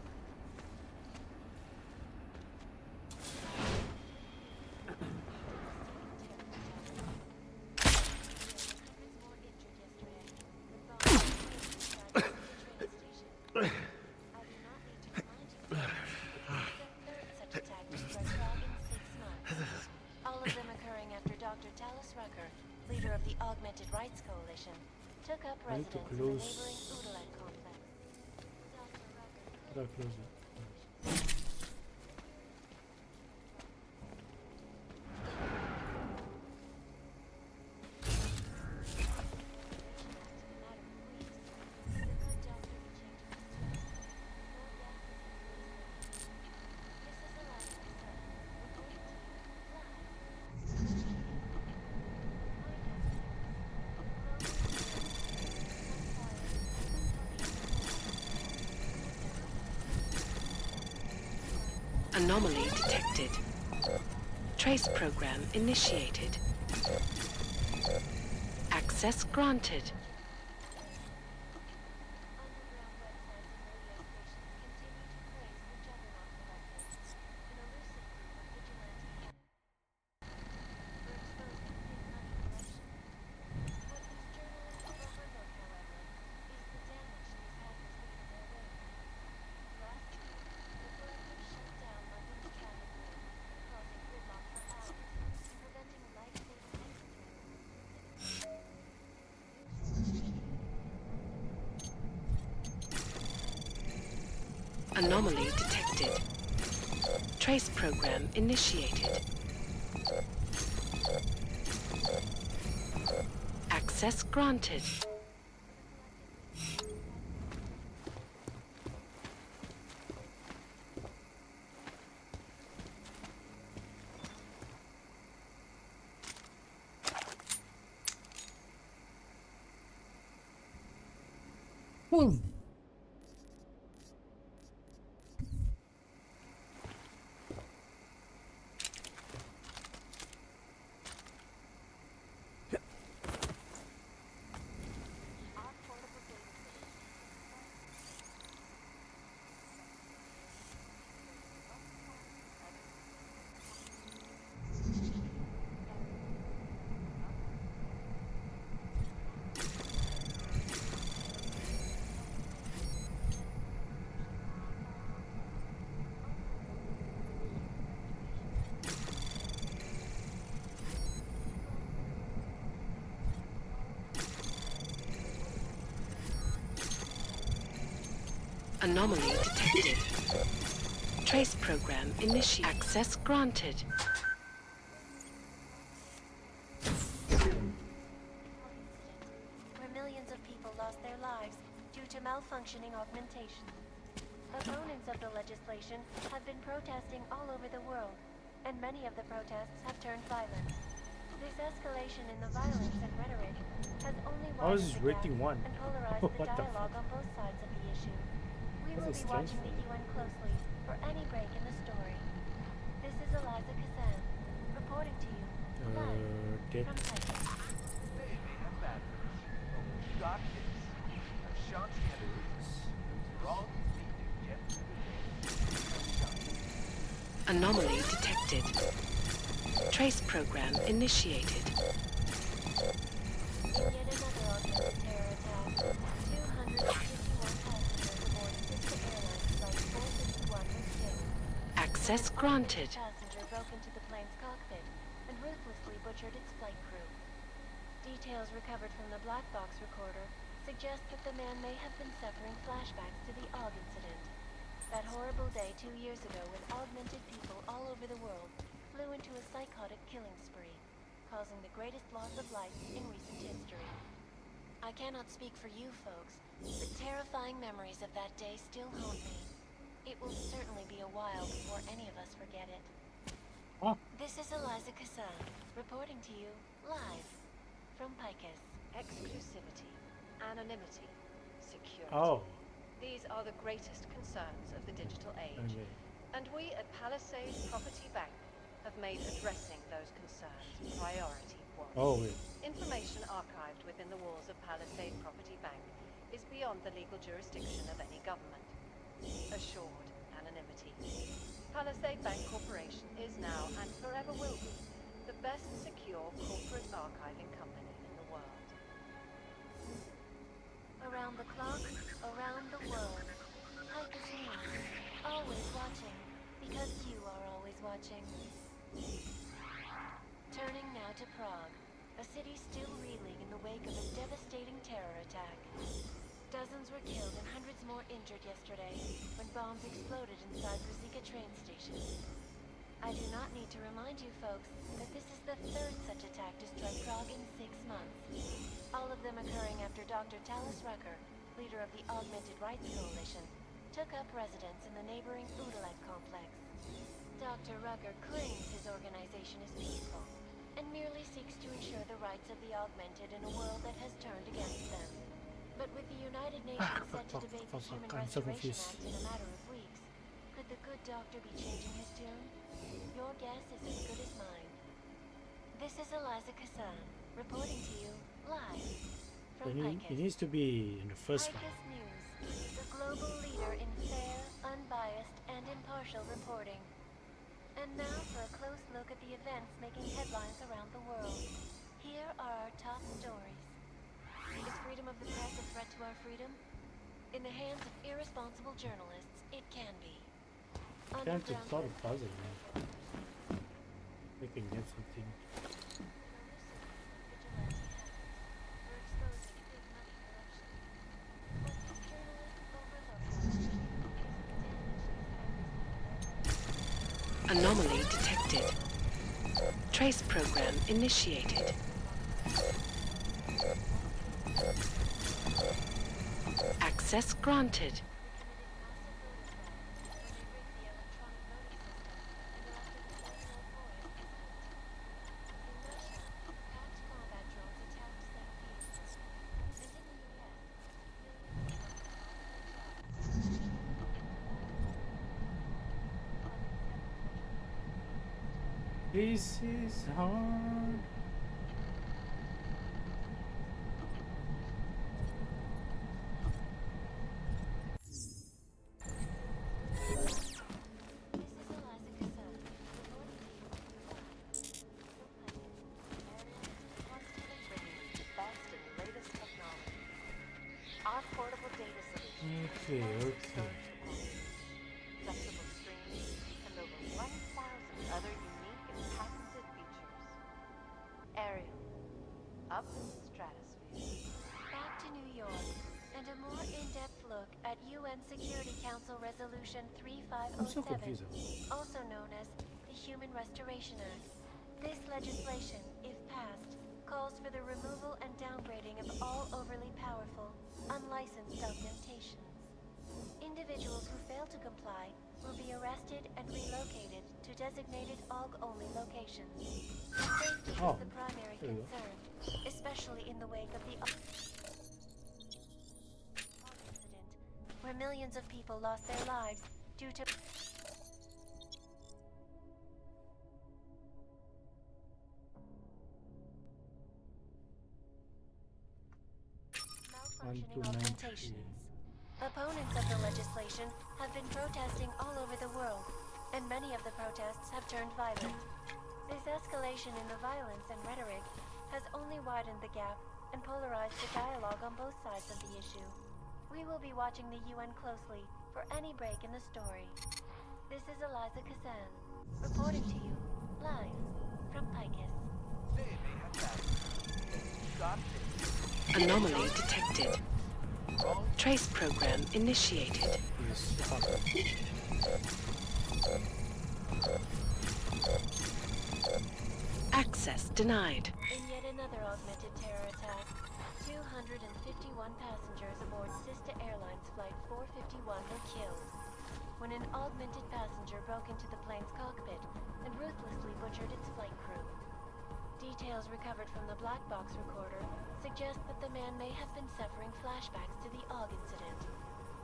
Took up I need to residence in the neighboring close. Udalan complex. Gotta close it. Anomaly detected. Trace program initiated. Access granted. Anomaly detected. Trace program initiated. Access granted. Anomaly detected. Trace program initiated. Access granted. Where millions of people lost their lives due to malfunctioning augmentation. Opponents of the legislation have been protesting all over the world, and many of the protests have turned violent. This escalation in the violence and rhetoric has only I was widened the rating gap one. and polarized the What the dialogue fuck? on both sides of the issue. We That's will a be strange watching the thing. UN closely for any break in the story. This is Eliza Kazan, reporting to you live Dead. from Texas. Baby, I'm back. You got this. Ashanti had a strong feeling yesterday. Anomaly detected. Trace program initiated. In yet another augmented terror attack, 251 passengers aboard Sister Airlines Flight 451 were killed. Access An granted. unidentified passenger broke into the plane's cockpit and ruthlessly butchered its flight crew. Details recovered from the black box recorder suggest that the man may have been suffering flashbacks to the AUG incident. That horrible day 2 years ago when augmented people all over the world flew into a psychotic killing spree, causing the greatest loss of life in recent history. I cannot speak for you folks, but terrifying memories of that day still haunt me. It will certainly be a while before any of us forget it. Oh. This is Eliza Kazan, reporting to you live from Picus. Exclusivity, anonymity, security. Oh. These are the greatest concerns of the digital age. Okay. And we at Palisade Property Bank have made addressing those concerns priority one. Oh, wait. Information archived within the walls of Palisade Property Bank is beyond the legal jurisdiction of any government. Assured anonymity. Palisade Bank Corporation is now and forever will be the best secure corporate archiving company in the world. Around the clock, around the world. Picus News. Always watching, because you are always watching. Turning now to Prague, a city still reeling in the wake of a devastating terror attack. Dozens were killed and hundreds more injured yesterday when bombs exploded inside Ruzicka train station. I do not need to remind you folks that this is the third such attack to strike Prague in 6 months. All of them occurring after Dr. Talis Rucker, leader of the Augmented Rights Coalition, took up residence in the neighboring Udalek complex. Dr. Rucker claims his organization is peaceful and merely seeks to ensure the rights of the augmented in a world that has turned against them. But with the United Nations set to debate the Human I'm so Restoration confused. Act in a matter of weeks, could the good doctor be changing his tune? Your guess is as good as mine. This is Eliza Kazan, reporting to you live from Picus. It needs to be in the first one. Picus News, the global leader in fair, unbiased, and impartial reporting. And now for a close look at the events making headlines around the world. Here are our top stories. Is freedom of the press a threat to our freedom? In the hands of irresponsible journalists, it can be. Can't just start a puzzle, man. We can get something. Anomaly detected. Trace program initiated. Access granted. This is hard. Our portable data solution. Okay, okay. Flexible streams and over 1,000 other unique and patented features. Ariel, up in the stratosphere. Back to New York, and a more in-depth look at UN Security Council Resolution I'm so 3507, confused. also known as the Human Restoration Act. This legislation, if passed, calls for the removal and downgrading of all overly powerful, unlicensed augmentations. Individuals who fail to comply will be arrested and relocated to designated AUG-only locations. Safety is the primary concern, especially in the wake of the incident, where millions of people lost their lives due to malfunctioning augmentations. Opponents of the legislation have been protesting all over the world, and many of the protests have turned violent. This escalation in the violence and rhetoric has only widened the gap and polarized the dialogue on both sides of the issue. We will be watching the UN closely for any break in the story. This is Eliza Kazan, reporting to you, live, from Picus. Anomaly detected. Trace program initiated. Access denied. In yet another augmented terror attack, 251 passengers aboard Sister Airlines Flight 451 were killed when an augmented passenger broke into the plane's cockpit and ruthlessly butchered its flight crew. Details recovered from the black box recorder suggest that the man may have been suffering flashbacks to the AUG incident.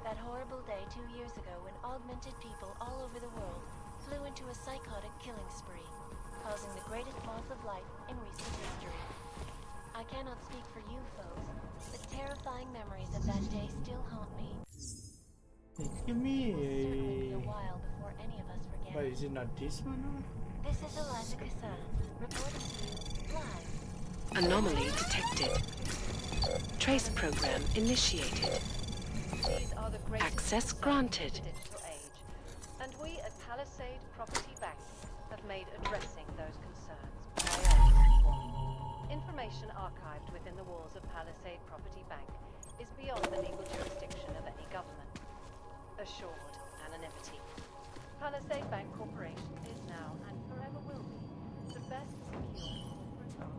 That horrible day 2 years ago when augmented people all over the world flew into a psychotic killing spree, causing the greatest loss of life in recent history. I cannot speak for you, foes, but terrifying memories of that day still haunt me. Give me Certainly be a while before any of us forget. But is it not this one? This is Eliza Kazan, reporting to you live. Anomaly detected. Trace program initiated. These are the greatest Access concerns granted. of the digital age, and we at Palisade Property Bank have made addressing those concerns priority. Information archived within the walls of Palisade Property Bank is beyond the legal jurisdiction of any government. Assured anonymity. Palisade Bank Corporation is now and forever will be the best secure corporate archive.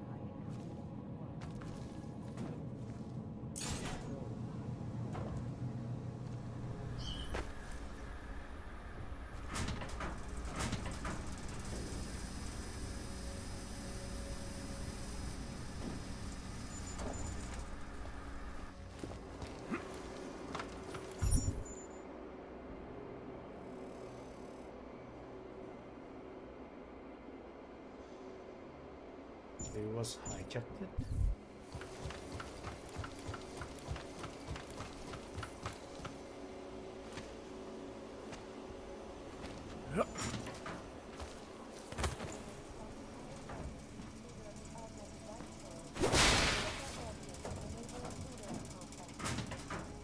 It was hijacked.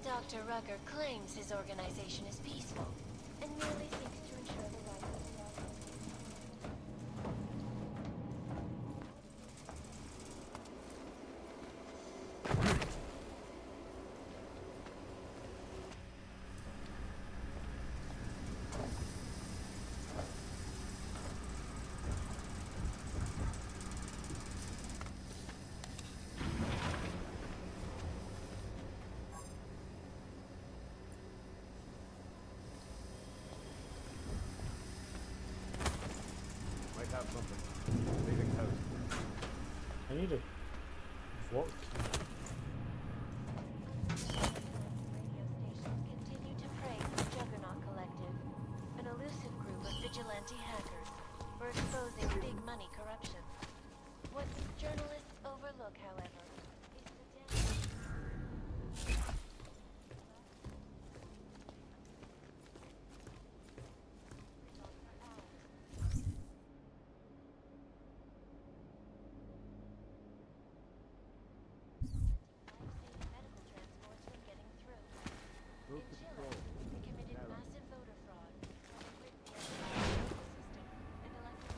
Dr. Rucker claims his organization is peaceful and merely seeks to ensure the rights of the Might have something. Leaving house. I need a vote. radio stations continue to praise the Juggernaut Collective, an elusive group of vigilante hackers for exposing big money corruption. What journalists overlook, however, is the medical transports from getting through. In Chile, they committed massive voter fraud, rigged the electoral system, and elected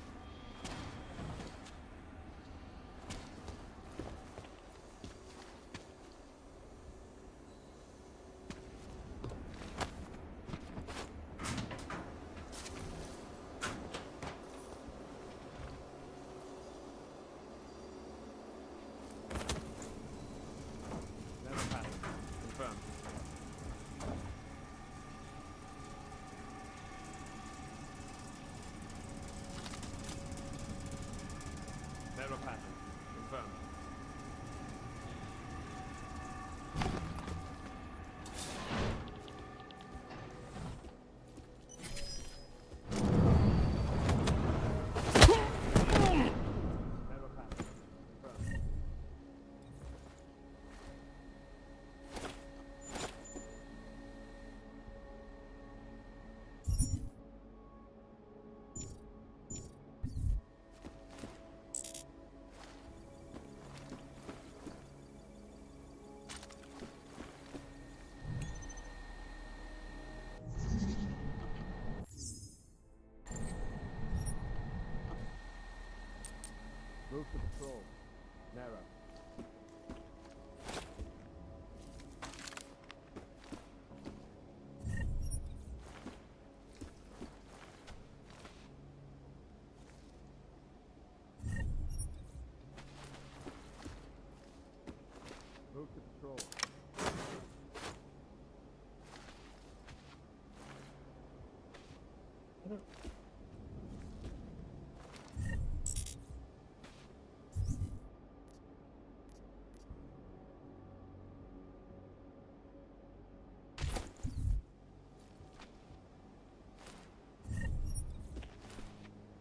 Never passed. Confirmed. Never passed. Confirmed. Move to patrol. Narrow. Move to patrol.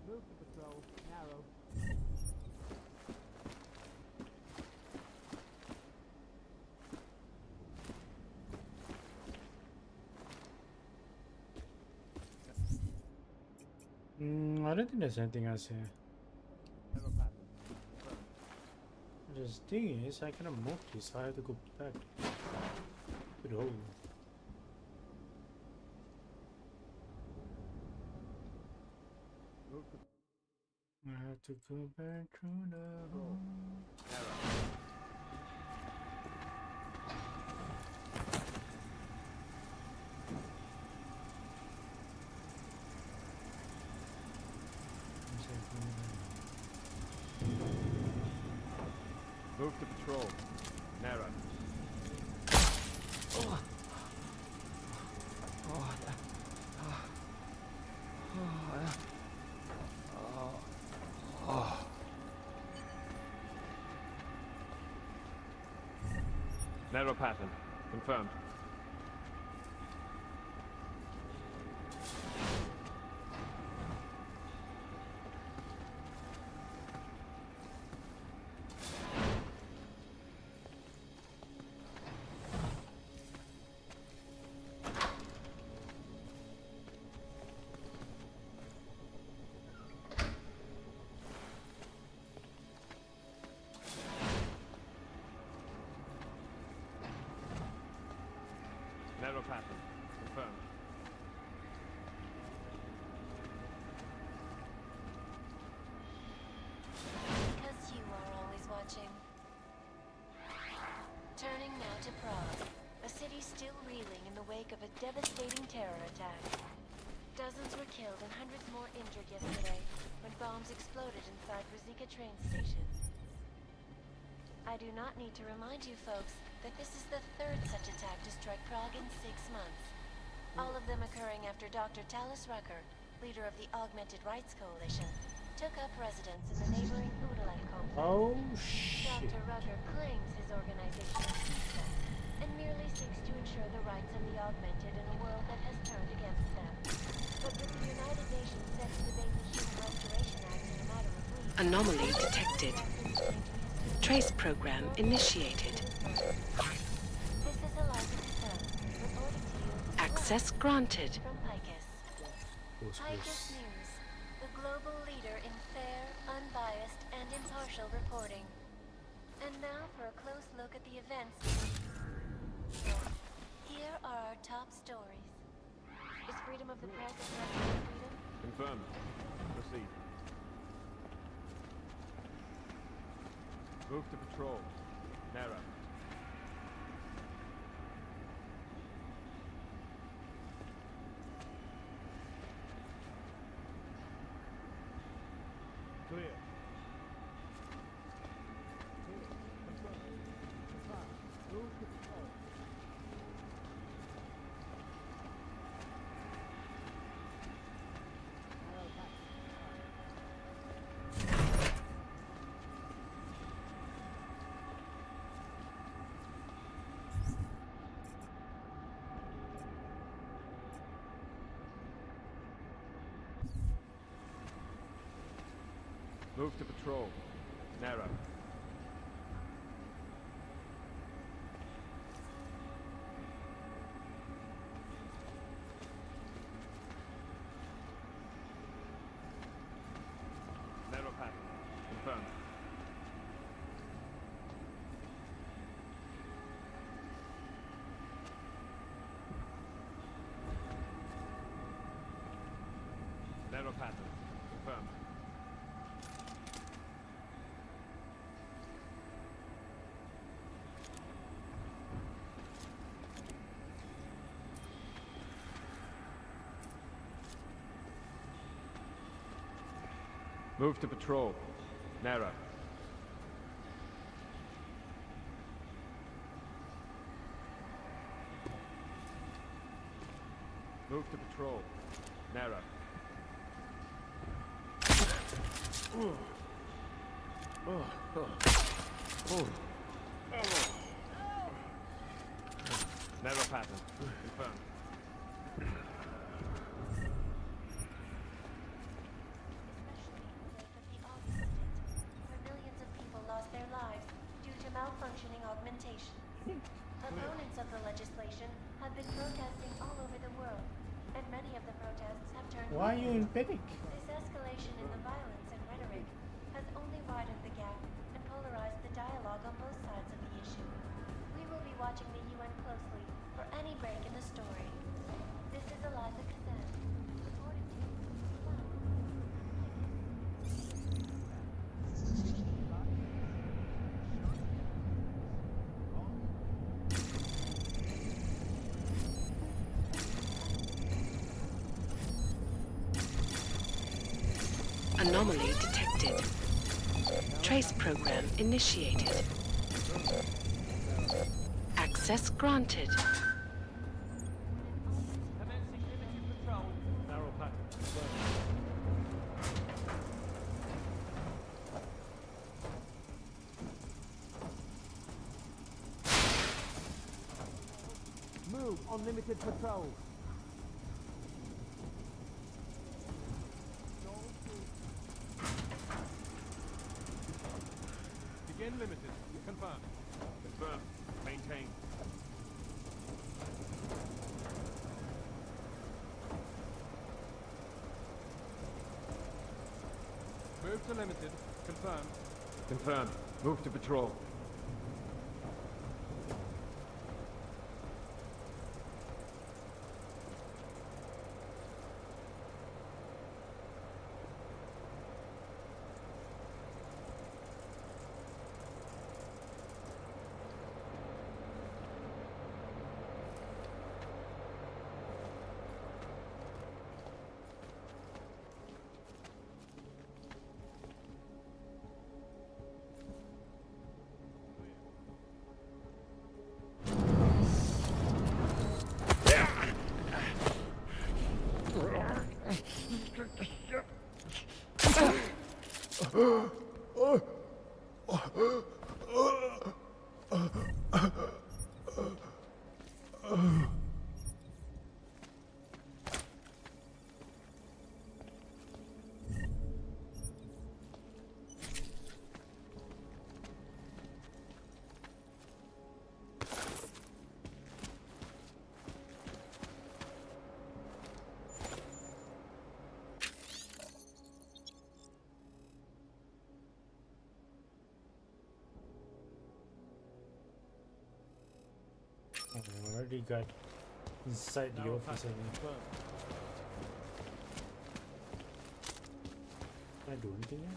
Move to patrol. Narrow. I don't think there's anything else here. The thing is, I cannot move this, so I have to go back to the hole. I have to go back to the hole. Move to patrol. Narrow. Narrow pattern. Confirmed. Narrow pattern. Confirmed. Because you are always watching. Turning now to Prague, a city still reeling in the wake of a devastating terror attack. Dozens were killed and hundreds more injured yesterday when bombs exploded inside Rizika train station. I do not need to remind you folks that this is the third such attack to strike Prague in 6 months. All of them occurring after Dr. Talis Rucker, leader of the Augmented Rights Coalition, took up residence in the neighboring Udalite complex. Oh, shit. Dr. Rucker claims his organization is peaceful and merely seeks to ensure the rights of the augmented in a world that has turned against them. But with the United Nations set to debate the Human Restoration Act in a matter of weeks... Anomaly detected. Trace program initiated. This is Eliza Cassell, reporting to you... Access granted. From Picus. Picus News, the global leader in fair, unbiased, and impartial reporting. And now for a close look at the events. Here are our top stories. Is freedom of the press a threat to our freedom? Confirmed. Proceed. Move to patrol. Narrow. Clear. Move to patrol. Move to patrol. Narrow. Narrow pattern. Confirmed. Narrow pattern. Confirmed. Move to patrol. Narrow. Move to patrol. Narrow. Narrow pattern. Confirmed. Where millions of people lost their lives due to malfunctioning augmentation. Opponents of the legislation have been protesting all over the world, and many of the protests have turned Why are you in panic? This escalation in the violence and rhetoric has only widened the gap and polarized the dialogue on both sides of the issue. We will be watching the UN closely for any break in the story. This is Eliza Kazan, reporting to you. Anomaly detected. Trace program initiated. Access granted. Narrow pattern. Move, unlimited patrol. Begin limited. Confirmed. Confirmed. Maintain. Move to limited. Confirmed. Confirmed. Move to patrol. I already got inside the office. Can I do anything here?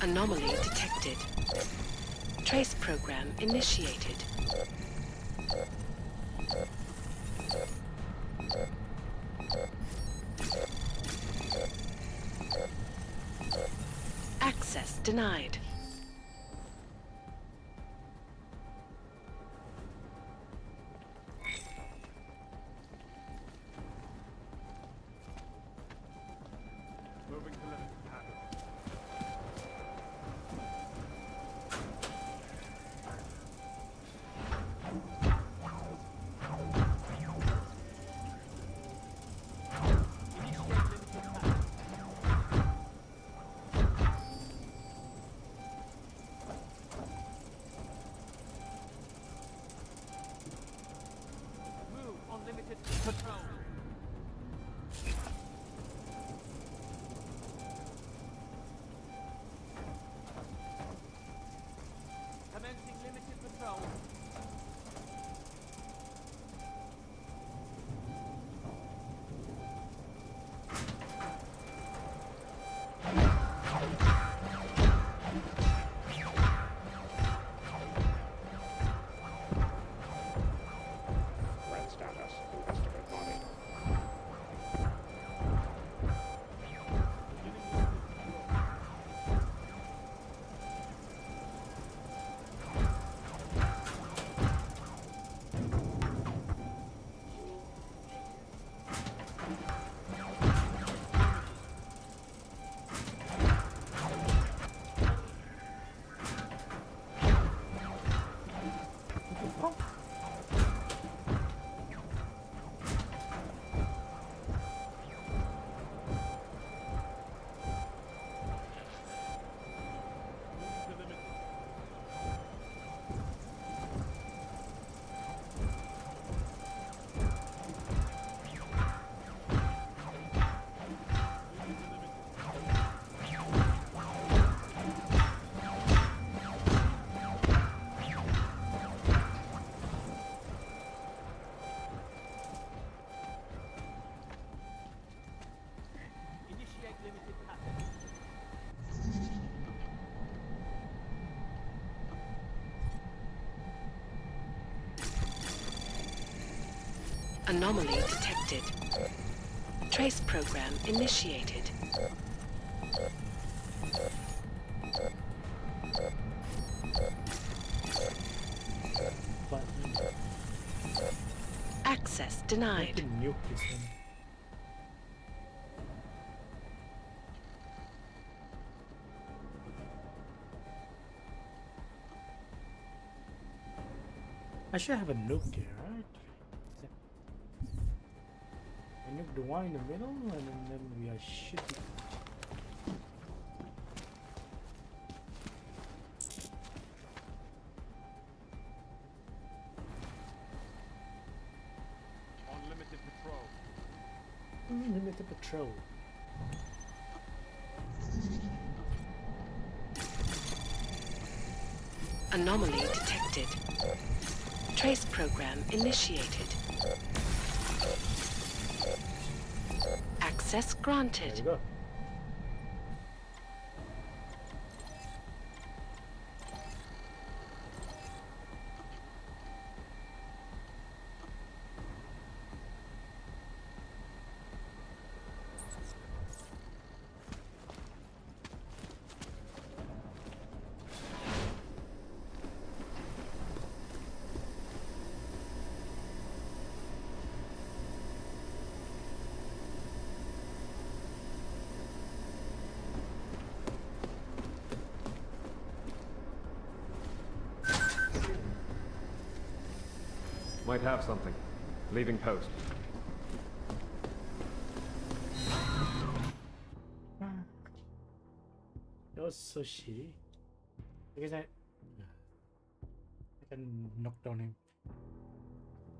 Anomaly detected. Trace program initiated. Access denied. Moving to limited pattern. Move on limited patrol. Commencing limited patrol. Red status. Investigate body. Initiate limited pattern. Anomaly detected. Trace program initiated. Access denied. Nuke this thing. I should have a nuke there, right? I nuke the one in the middle, and then we should be. On limited patrol. Limited patrol. Anomaly detected. Trace program initiated. Access granted. There we go. Might have something. Leaving post. That was so shitty. Because I can knock down him.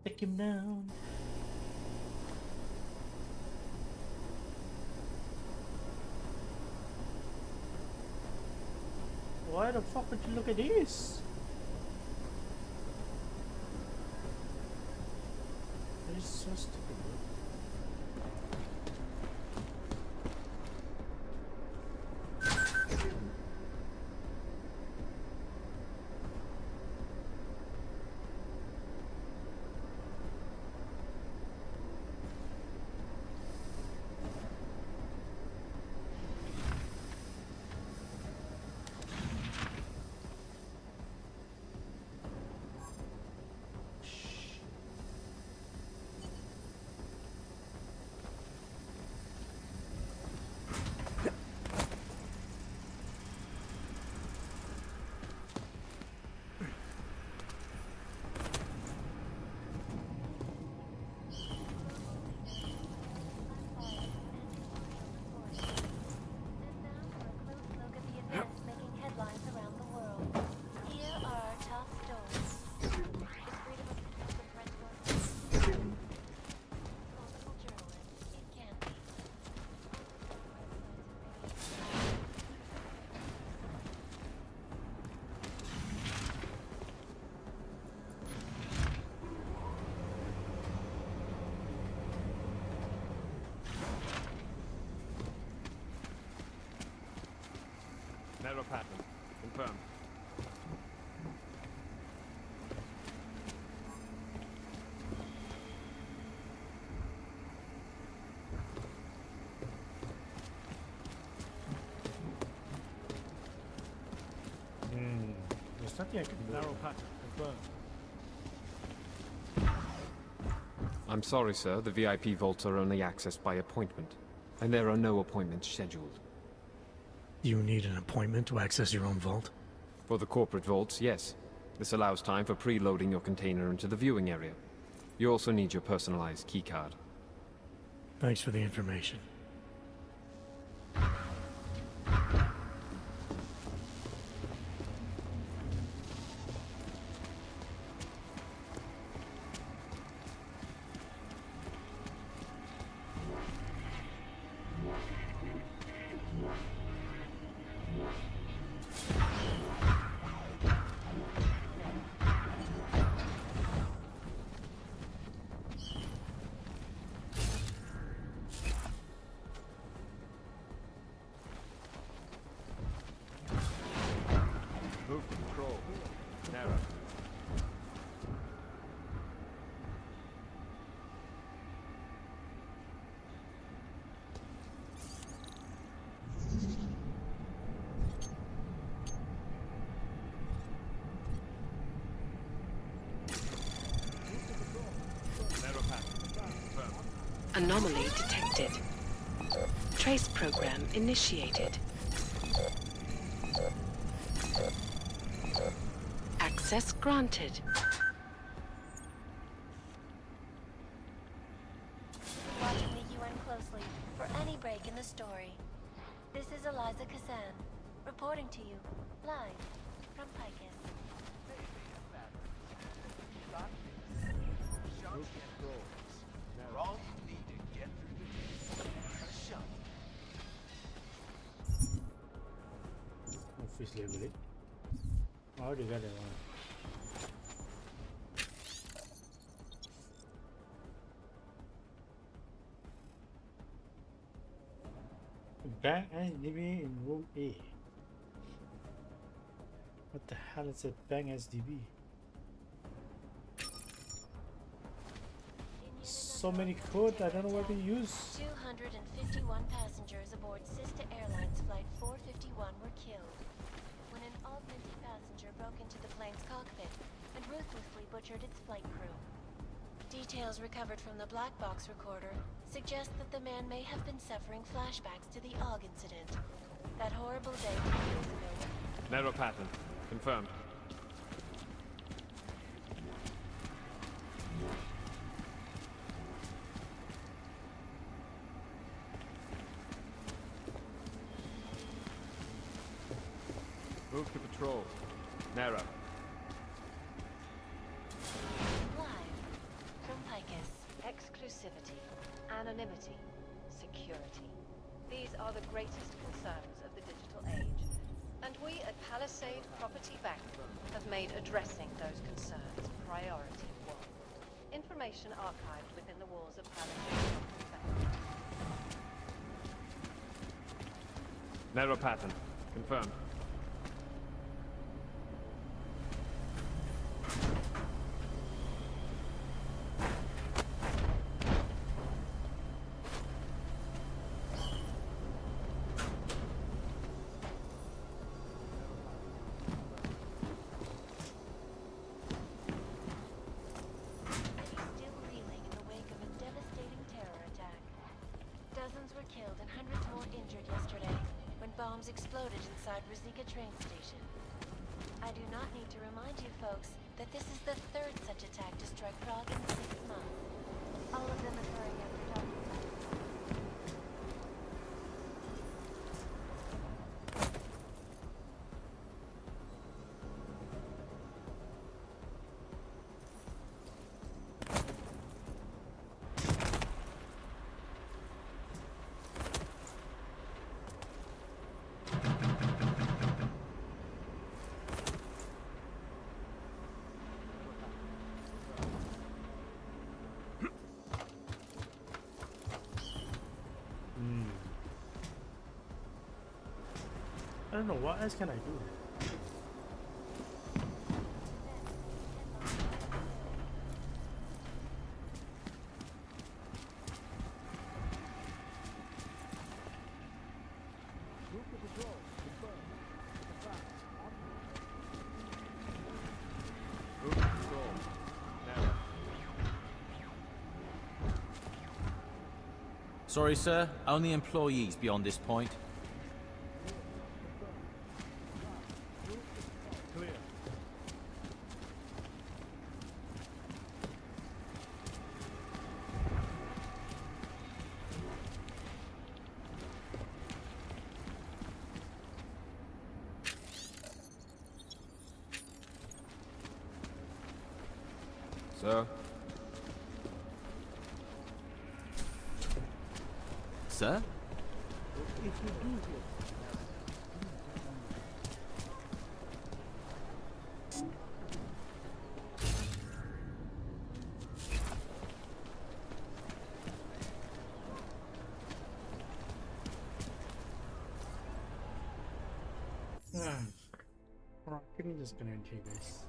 Take him down. Why the fuck would you look at this? That is so stupid. Narrow pattern. Confirmed. There's nothing I can do. Narrow pattern. Confirmed. I'm sorry, sir. The VIP vaults are only accessed by appointment, and there are no appointments scheduled. You need an appointment to access your own vault? For the corporate vaults, yes. This allows time for preloading your container into the viewing area. You also need your personalized keycard. Thanks for the information. Move to patrol. Narrow. Narrow pattern. Confirmed. Anomaly detected. Trace program initiated. Access granted. Watching the UN closely for any break in the story. This is Eliza Kazan, reporting to you, live, from Picus. Move to patrol. Narrow. Need to get through the shut. Office level. I already got it one. Bang SDB in room A. What the hell is a bang SDB? So many codes, I don't know what to use. 251 passengers aboard Sister Airlines Flight 451 were killed when an augmented passenger broke into the plane's cockpit and ruthlessly butchered its flight crew. Details recovered from the black box recorder suggest that the man may have been suffering flashbacks to the AUG incident. That horrible day 2 years ago. Narrow pattern. Confirmed. Move to patrol. Narrow. Live from Picus. Exclusivity, anonymity, security. These are the greatest concerns of the digital age. And we at Palisade Property Bank have made addressing those concerns priority one. Information archived within the walls of Palisade Property Bank. Narrow pattern. Confirmed. Still reeling in the wake of a devastating terror attack. Dozens were killed and hundreds more injured yesterday when bombs exploded inside Ruzicka train station. I do not need to remind you folks that this is the third such attack to strike Prague in 6 months. All of them occurring after dark. I don't know what else can I do. Sorry, sir. Only employees beyond this point. Clear. Sir? Sir? If you do hear Alright, I think I'm just gonna end here, guys.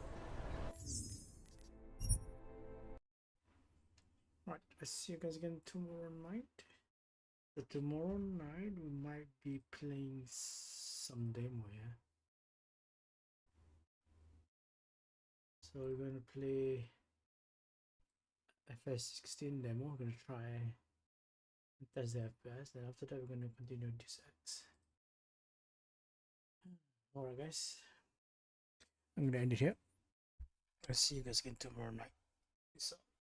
Right, I'll see you guys again tomorrow night. So tomorrow night we might be playing some demo here. So we're gonna play FS16 demo. We're gonna try and test the FPS. Then after that we're gonna continue Deus Ex. Alright guys, I'm gonna end it here. I'll see you guys again tomorrow night. Peace out.